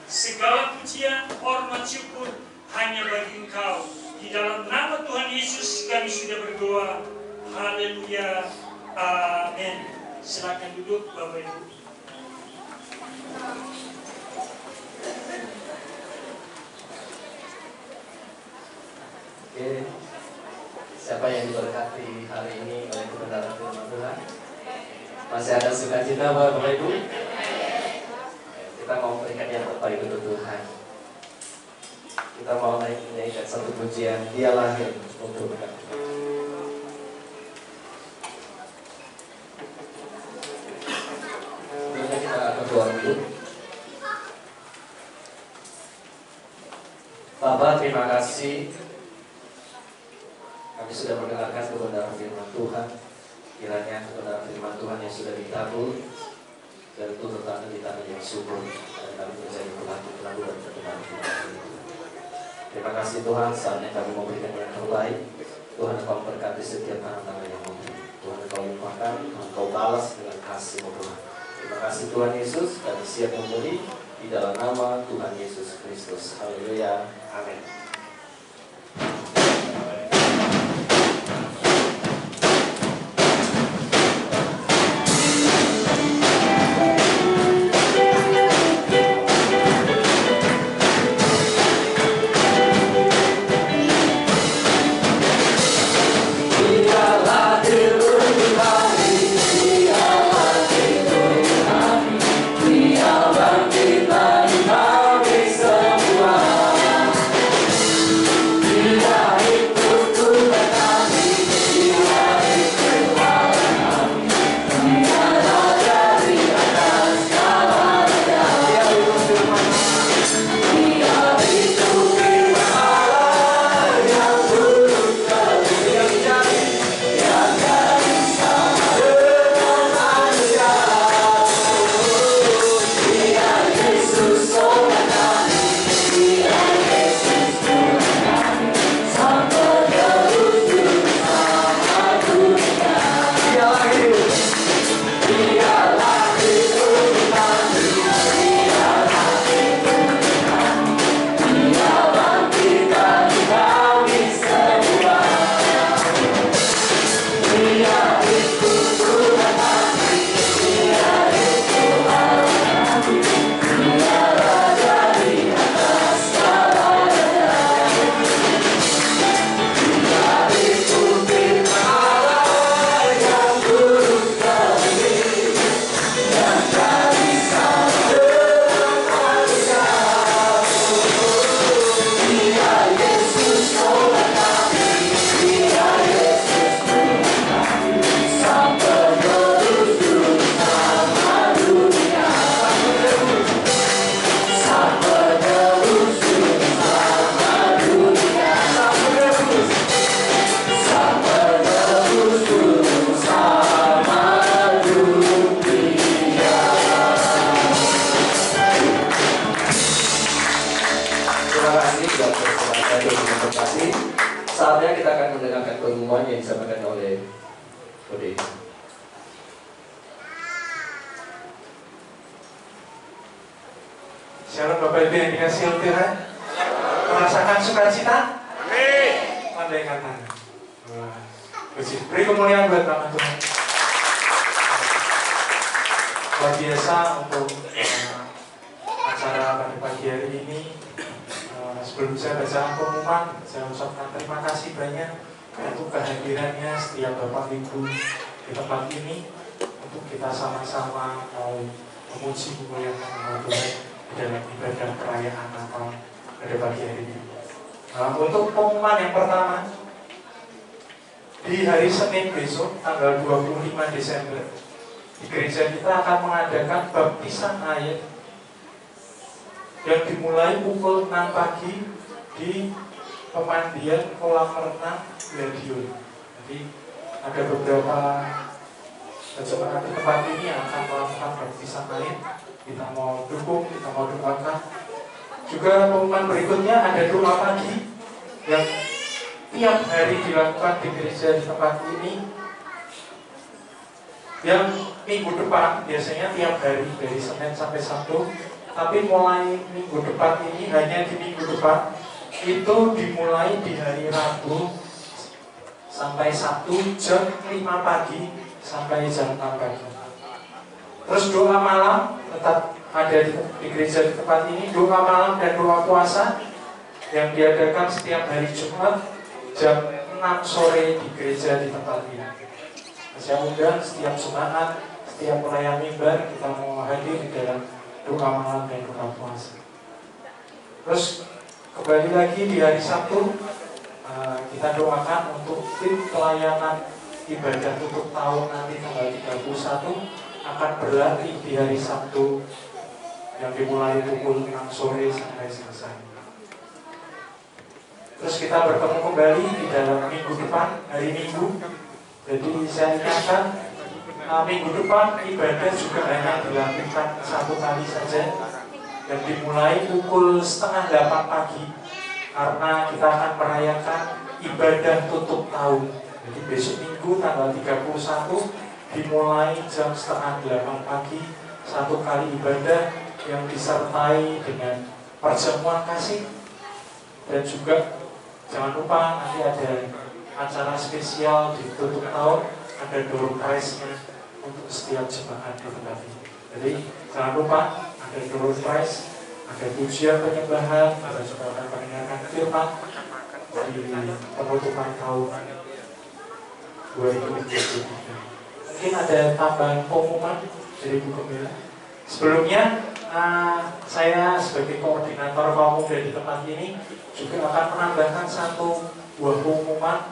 segala pujian, hormat, syukur hanya bagi Engkau. Di dalam nama Tuhan Yesus kami sudah berdoa. Haleluya. Amin. Silakan duduk Bapak Ibu. Oke, siapa yang diberkati hari ini oleh kebenaran firman Tuhan? Masih ada sukacita Bapak Ibu? Kita mau berikan yang terbaik untuk Tuhan. Kita mau menyanyikan satu pujian, Dia lahir untuk kami. Sebelumnya kita berdoa dulu. Bapa, terima kasih kami sudah mendengarkan kebenaran firman Tuhan. Kiranya kebenaran firman Tuhan yang sudah ditabur dan itu tertanam di tanah yang subur, dan kami menjadi pelaku-pelaku dan kebenaran firman Tuhan. Terima kasih Tuhan, saatnya kami memberikan yang terbaik. Tuhan, Engkau memberkati setiap anak-anak yang memberi. Tuhan, Engkau limpahkan, Engkau balas dengan kasih-Mu Tuhan. Terima kasih Tuhan Yesus, kami siap memberi di dalam nama Tuhan Yesus Kristus. Haleluya. Amin. Dia bangkit dari kami semua. yang disampaikan oleh Kode. Shalom Bapak Ibu yang dikasihi oleh Tuhan. Merasakan sukacita? Lambaikan tangan. Puji. Beri kemuliaan buat nama Tuhan. Luar biasa untuk acara pada pagi hari ini. Sebelum saya baca pengumuman, saya ucapkan terima kasih banyak untuk kehadirannya setiap Bapak Ibu di tempat ini, untuk kita sama-sama mau memuji memuliakan nama Tuhan dalam ibadah perayaan Natal pada pagi hari ini. Untuk pengumuman yang pertama, di hari Senin besok tanggal 25 Desember di gereja kita akan mengadakan baptisan air yang dimulai pukul 6 pagi di pemandian kolam renang Gladion. Jadi ada beberapa jemaat di tempat ini yang akan melakukan baptisan air. Kita mau dukung, kita mau doakan. Juga pengumuman berikutnya ada doa pagi yang tiap hari dilakukan di gereja di tempat ini. Yang minggu depan biasanya tiap hari dari Senin sampai Sabtu. Tapi mulai minggu depan ini, hanya di minggu depan itu dimulai di hari Rabu sampai Sabtu jam 5 pagi sampai jam 6 pagi. Terus doa malam tetap ada di gereja di tempat ini, doa malam dan doa puasa yang diadakan setiap hari Jumat jam 6 sore di gereja di tempat ini. Saya undang setiap jemaat, setiap pelayan mimbar kita mau hadir di dalam doa malam dan doa puasa. Terus kembali lagi di hari Sabtu, kita doakan untuk tim pelayanan ibadah tutup tahun nanti tanggal 31 akan berlatih di hari Sabtu yang dimulai pukul 6 sore sampai selesai. Terus kita bertemu kembali di dalam minggu depan, hari Minggu. Jadi saya ingatkan, minggu depan ibadah juga hanya dilakukan satu kali saja, yang dimulai pukul 7:30 pagi, karena kita akan merayakan ibadah tutup tahun. Jadi besok Minggu tanggal 31 dimulai jam 7:30 pagi, satu kali ibadah yang disertai dengan perjamuan kasih. Dan juga jangan lupa nanti ada acara spesial di tutup tahun, ada door prize-nya untuk setiap jemaat di tempat ini. Jadi jangan lupa ada door prize, ada pujian penyembahan, ada juga akan mendengarkan firman di penutupan tahun 2023. Mungkin ada tambahan pengumuman dari Bu Gembala. Sebelumnya saya sebagai koordinator kaum muda di tempat ini juga akan menambahkan satu buah pengumuman.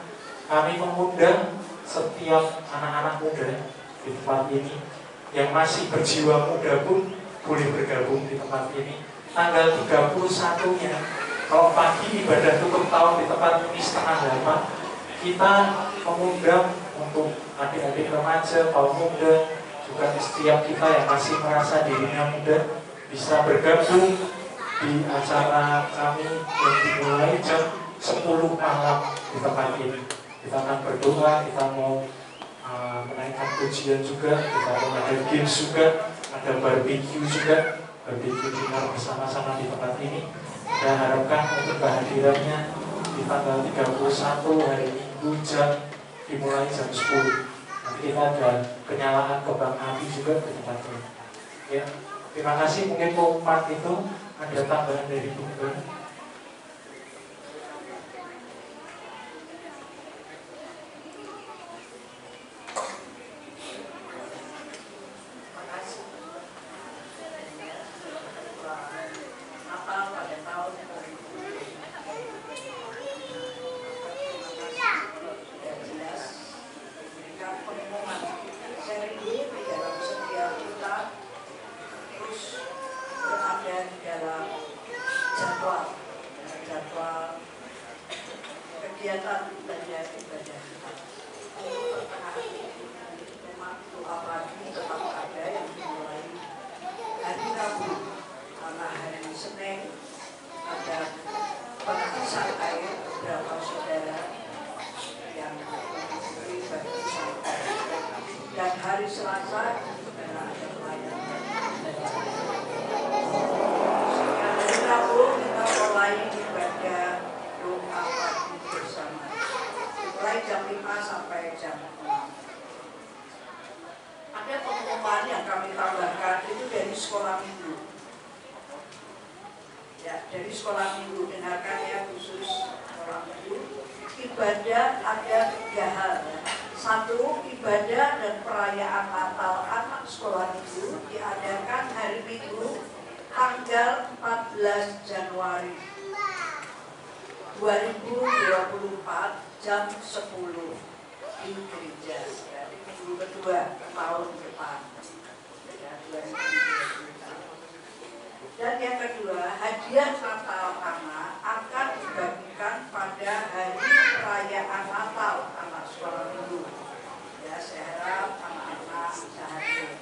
Kami mengundang setiap anak-anak muda di tempat ini yang masih berjiwa muda pun boleh bergabung di tempat ini. Tanggal 31-nya, kalau pagi ibadah tutup tahun di tempat ini 7:30, kita mengundang untuk adik-adik remaja, kaum muda, juga setiap kita yang masih merasa dirinya muda bisa bergabung di acara kami yang dimulai jam 10 malam di tempat ini. Kita akan berdoa, kita mau menaikkan pujian juga, kita mau ada games juga, ada barbecue juga, barbecue dinner bersama-sama di tempat ini. Saya harapkan untuk kehadirannya di tanggal 31 hari Minggu dimulai jam 10. Nanti kita ada penyalaan kembang api juga di tempat ini. Ya, terima kasih. Mungkin pengumuman itu ada tambahan dari Bu Gembala. Baptisan air beberapa saudara yang jam 5 sampai jam 6. Ada pengumuman yang kami tambahkan itu dari sekolah minggu. Ya, dari sekolah minggu, dengarkan ya, khusus sekolah minggu. Ibadah ada 3 hal. Ya. 1, ibadah dan perayaan Natal anak sekolah minggu diadakan hari Minggu tanggal 14 Januari 2024 jam 10 di gereja. Jadi minggu kedua tahun depan. Ya, 2024. Dan yang kedua, hadiah Natal anak akan dibagikan pada hari perayaan Natal anak sekolah minggu. Ya, saya harap anak-anak sehadir.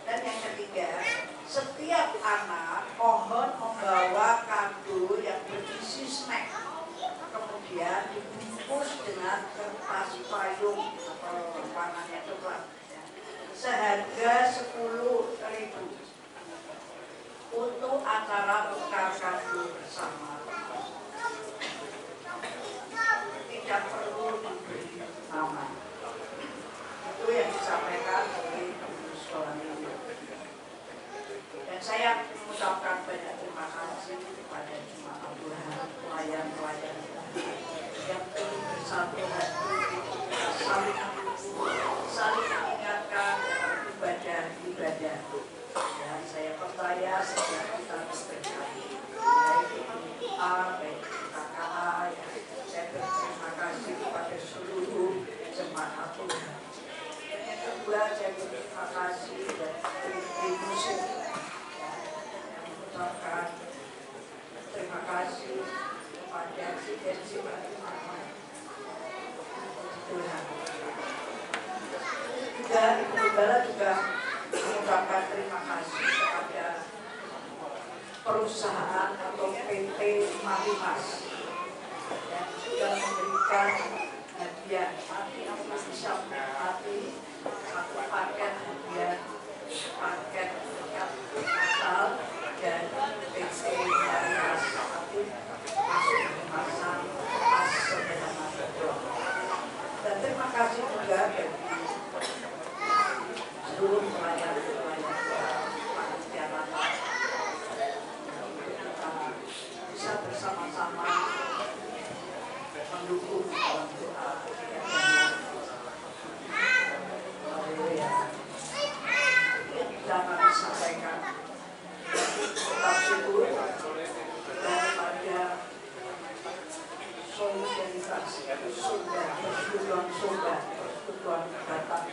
Dan yang ketiga, setiap anak mohon membawa kado yang berisi snack, kemudian dibungkus dengan kertas payung atau warnanya coklat. Seharga 10.000 untuk acara tukar kado bersama. Tidak perlu diberi nama. Itu yang disampaikan oleh guru sekolah minggu. Dan saya mengucapkan banyak terima kasih kepada jemaat Tuhan, pelayan-pelayan yang turut bersatu hati, saling mengingatkan ibadah. Dan saya percaya setiap kita berberkati, baik A, baik KKA, ya. Saya berterima kasih kepada seluruh jemaat Tuhan. Dan yang kedua, saya berterima kasih dari musik yang mengucapkan terima kasih kepada Presidensi Bapak Tuhan. Dan Ibu Gembala juga mengucapkan terima kasih kepada perusahaan atau PT Marimas yang sudah memberikan hadiah. Nanti aku bisa menghati satu paket hadiah, paket Natal dan PT Marimas. Nanti masuk memasang tas sederhana. Dan terima kasih juga bagi seluruh pelayan-pelayan panitia Natal. Kita bisa bersama-sama mendukung dalam doa. Haleluya. Jangan disampaikan tetap syukur daripada solidaritas, persekutuan datang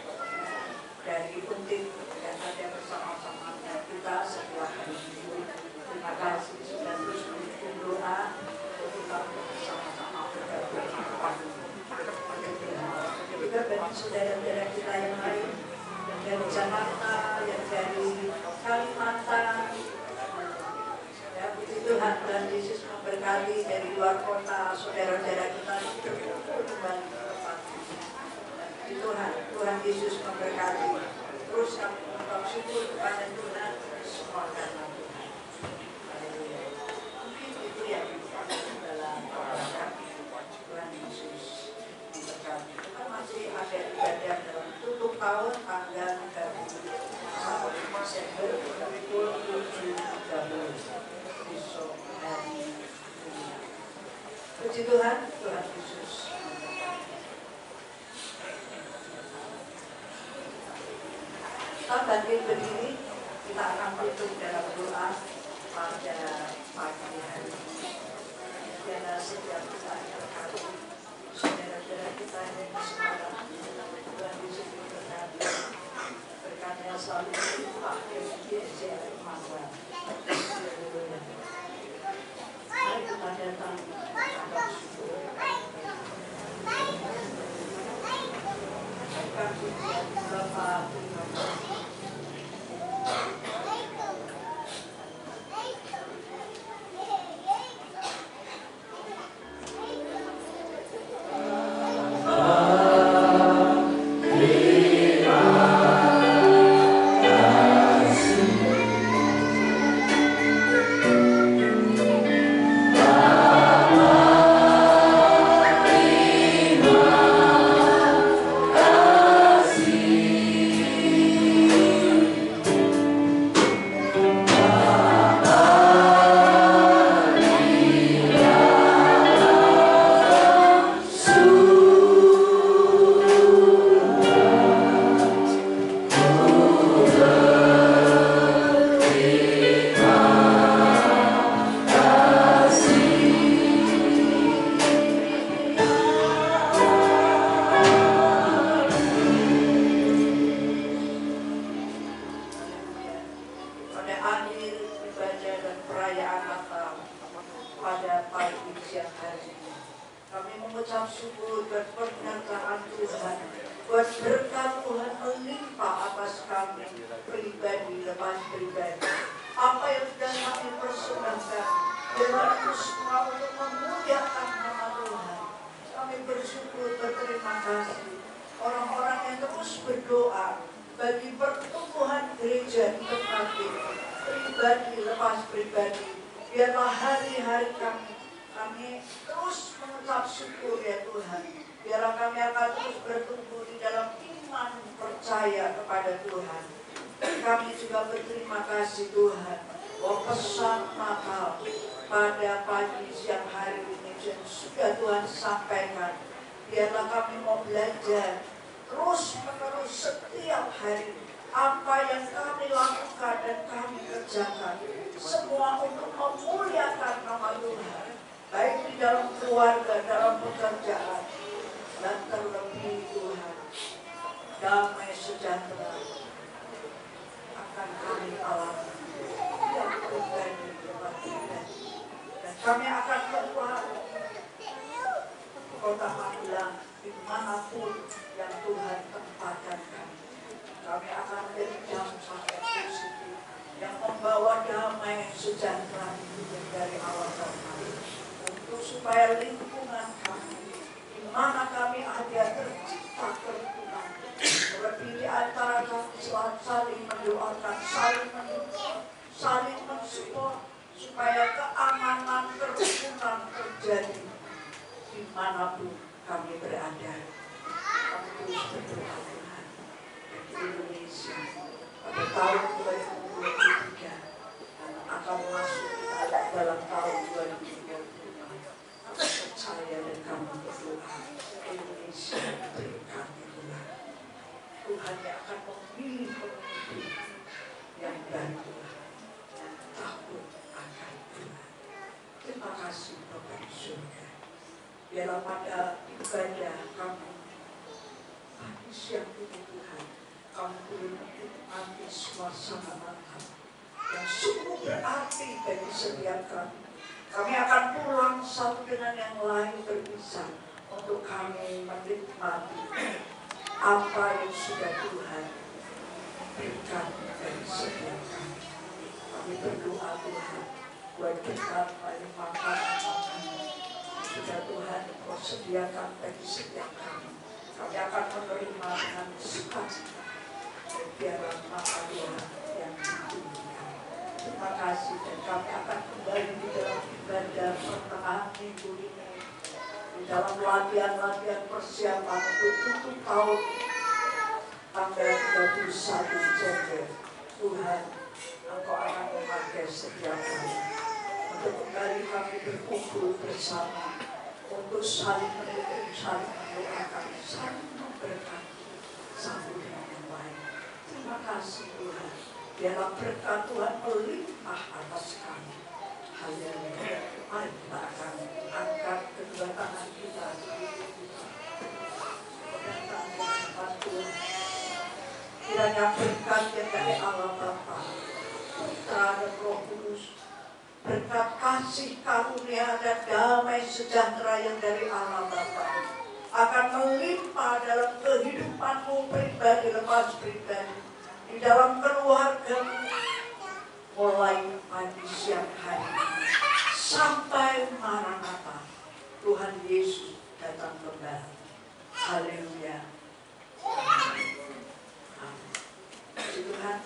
dari penting yang ada bersama-sama kita setelah hari Minggu. Terima kasih sudah terus mendukung doa untuk kita bersama-sama bergabung. Juga bagi saudara-saudara kita yang lain, yang dari Jakarta, yang dari Kalimantan, ya puji Tuhan, dan Yesus memberkati dari luar kota saudara-saudara kita berkumpul kembali ke tempat ini. Tuhan Yesus memberkati. Terus kami mengucap syukur kepada Tuhan semua karena Tuhan. Haleluya. Mungkin itu yang dipakai dalam perkataan Tuhan Yesus memberkati. Kita masih ada ibadah dalam tutup tahun tanggal 31 Desember pukul 7.30 besok hari dunia. Puji Tuhan, Tuhan Yesus memberkati. Kita bangkit berdiri, kita akan tutup dalam doa pada pagi hari ini. Biarlah setiap kita yang berkati, saudara-saudara kita yang di sekolah, Tuhan Yesus memberkati, berkatnya selalu berlimpah dari Yesus Emmanuel. Mari kita datang pada syukur. Kami pujian Bapa, terima kasih. Terima sampai akhir ibadah dan perayaan Natal pada pagi siang hari ini. Kami mengucap syukur buat pernyataan Tuhan, buat berkat Tuhan melimpah atas kami pribadi lepas pribadi. Apa yang sudah kami persembahkan, dengan itu semua untuk memuliakan nama Tuhan. Kami bersyukur, berterima kasih. Orang-orang yang terus berdoa bagi pertumbuhan gereja di tempat ini, pribadi lepas pribadi. Biarlah hari-hari kami terus mengucap syukur ya Tuhan. Biarlah kami akan terus bertumbuh di dalam iman percaya kepada Tuhan. Kami juga berterima kasih Tuhan bahwa pesan Natal pada pagi siang hari ini yang sudah Tuhan sampaikan. Biarlah kami mau belajar terus menerus setiap hari apa yang kami lakukan dan kami kerjakan, semua untuk memuliakan nama Tuhan, baik di dalam keluarga, dalam pekerjaan, dan terlebih Tuhan, damai sejahtera akan kami alami yang pribadi dan kami akan keluar kota Magelang dimanapun yang Tuhan tempatkan kami. Kami akan menjadi dampak yang positif yang membawa damai sejahtera dari Allah Bapa, untuk supaya lingkungan kami di mana kami ada tercipta kerukunan, terlebih di antara kami saling mendoakan, saling mendukung, saling mensupport, supaya keamanan kerukunan terjadi dimanapun kami berada. Kami terus berdoa Tuhan bagi Indonesia pada tahun 2023 akan masuk dalam tahun 2024. Kami percaya dan kami berdoa Indonesia berkati Tuhan. Tuhan yang akan memilih pemimpin yang baik dan takut akan Tuhan. Terima kasih Bapa di surga. Biarlah pada ibadah kami pagi siang ini Tuhan, kami boleh menikmati suasana Natal yang sungguh berarti bagi setiap kami. Kami akan pulang satu dengan yang lain berpisah untuk kami menikmati apa yang sudah Tuhan berikan bagi setiap kami. Kami berdoa Tuhan buat berkat bagi makanan sudah Tuhan Kau sediakan bagi setiap kami. Kami akan menerima dengan sukacita dan biarlah maka Tuhan yang ditunjukkan. Terima kasih dan kami akan kembali di dalam ibadah pertengahan minggu ini, di dalam latihan-latihan persiapan untuk tutup tahun tanggal 31 Desember. Tuhan, Engkau akan memakai setiap kami untuk kembali kami berkumpul bersama, untuk saling mendukung, saling mendoakan, saling memberkati satu dengan yang lain. Terima kasih Tuhan. Biarlah berkat Tuhan melimpah atas kami. Haleluya. Mari kita akan angkat kedua tangan kita. Tuhan. Kiranya berkat yang dari Allah Bapa, Putra dan Roh Kudus, berkat kasih karunia dan damai sejahtera yang dari Allah Bapa akan melimpah dalam kehidupanmu pribadi lepas pribadi, di dalam keluargamu, mulai pagi siang hari sampai Maranatha Tuhan Yesus datang kembali. Haleluya. Tuhan.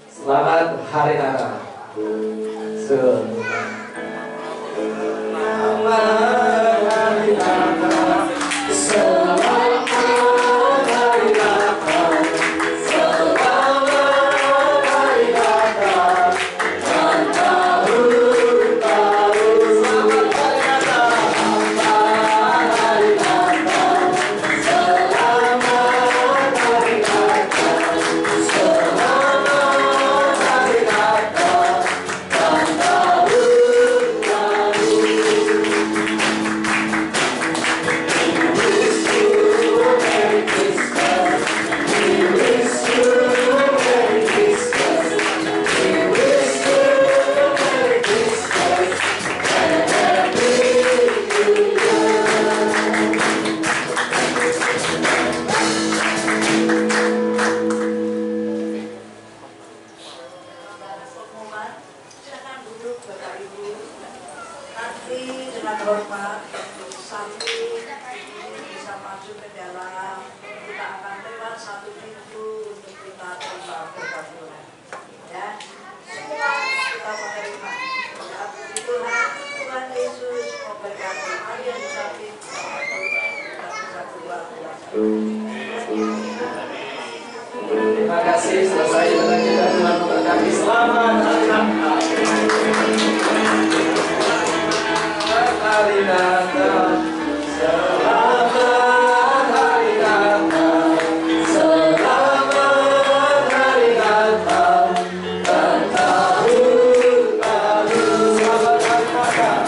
Selamat Hari Natal. Selamat Hari Natal. Selamat Hari Natal. Selamat Hari Natal. Dan tahun-tahun selamat Hari Natal. Selamat Hari Natal. Selamat Hari Natal. Selamat kasih. Selesai dengan kita, Tuhan memberkati. Selamat hari Natal. Hari Natal. Selamat hari Natal. Selamat hari Natal. Dan tahun baru. Selamat hari Natal.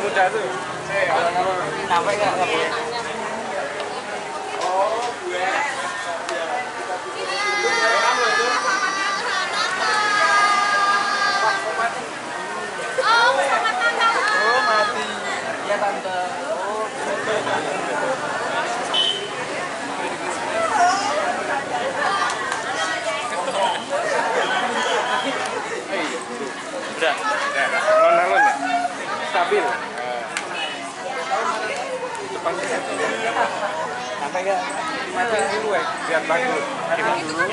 muda tuh. Kenapa nggak boleh? Oh, gue. Oh, mati. Iya, Tante. Oh. Udah. Alon-alon ya? Stabil. Depan sampai nggak? Matiin dulu ya, biar bagus. Matiin dulu.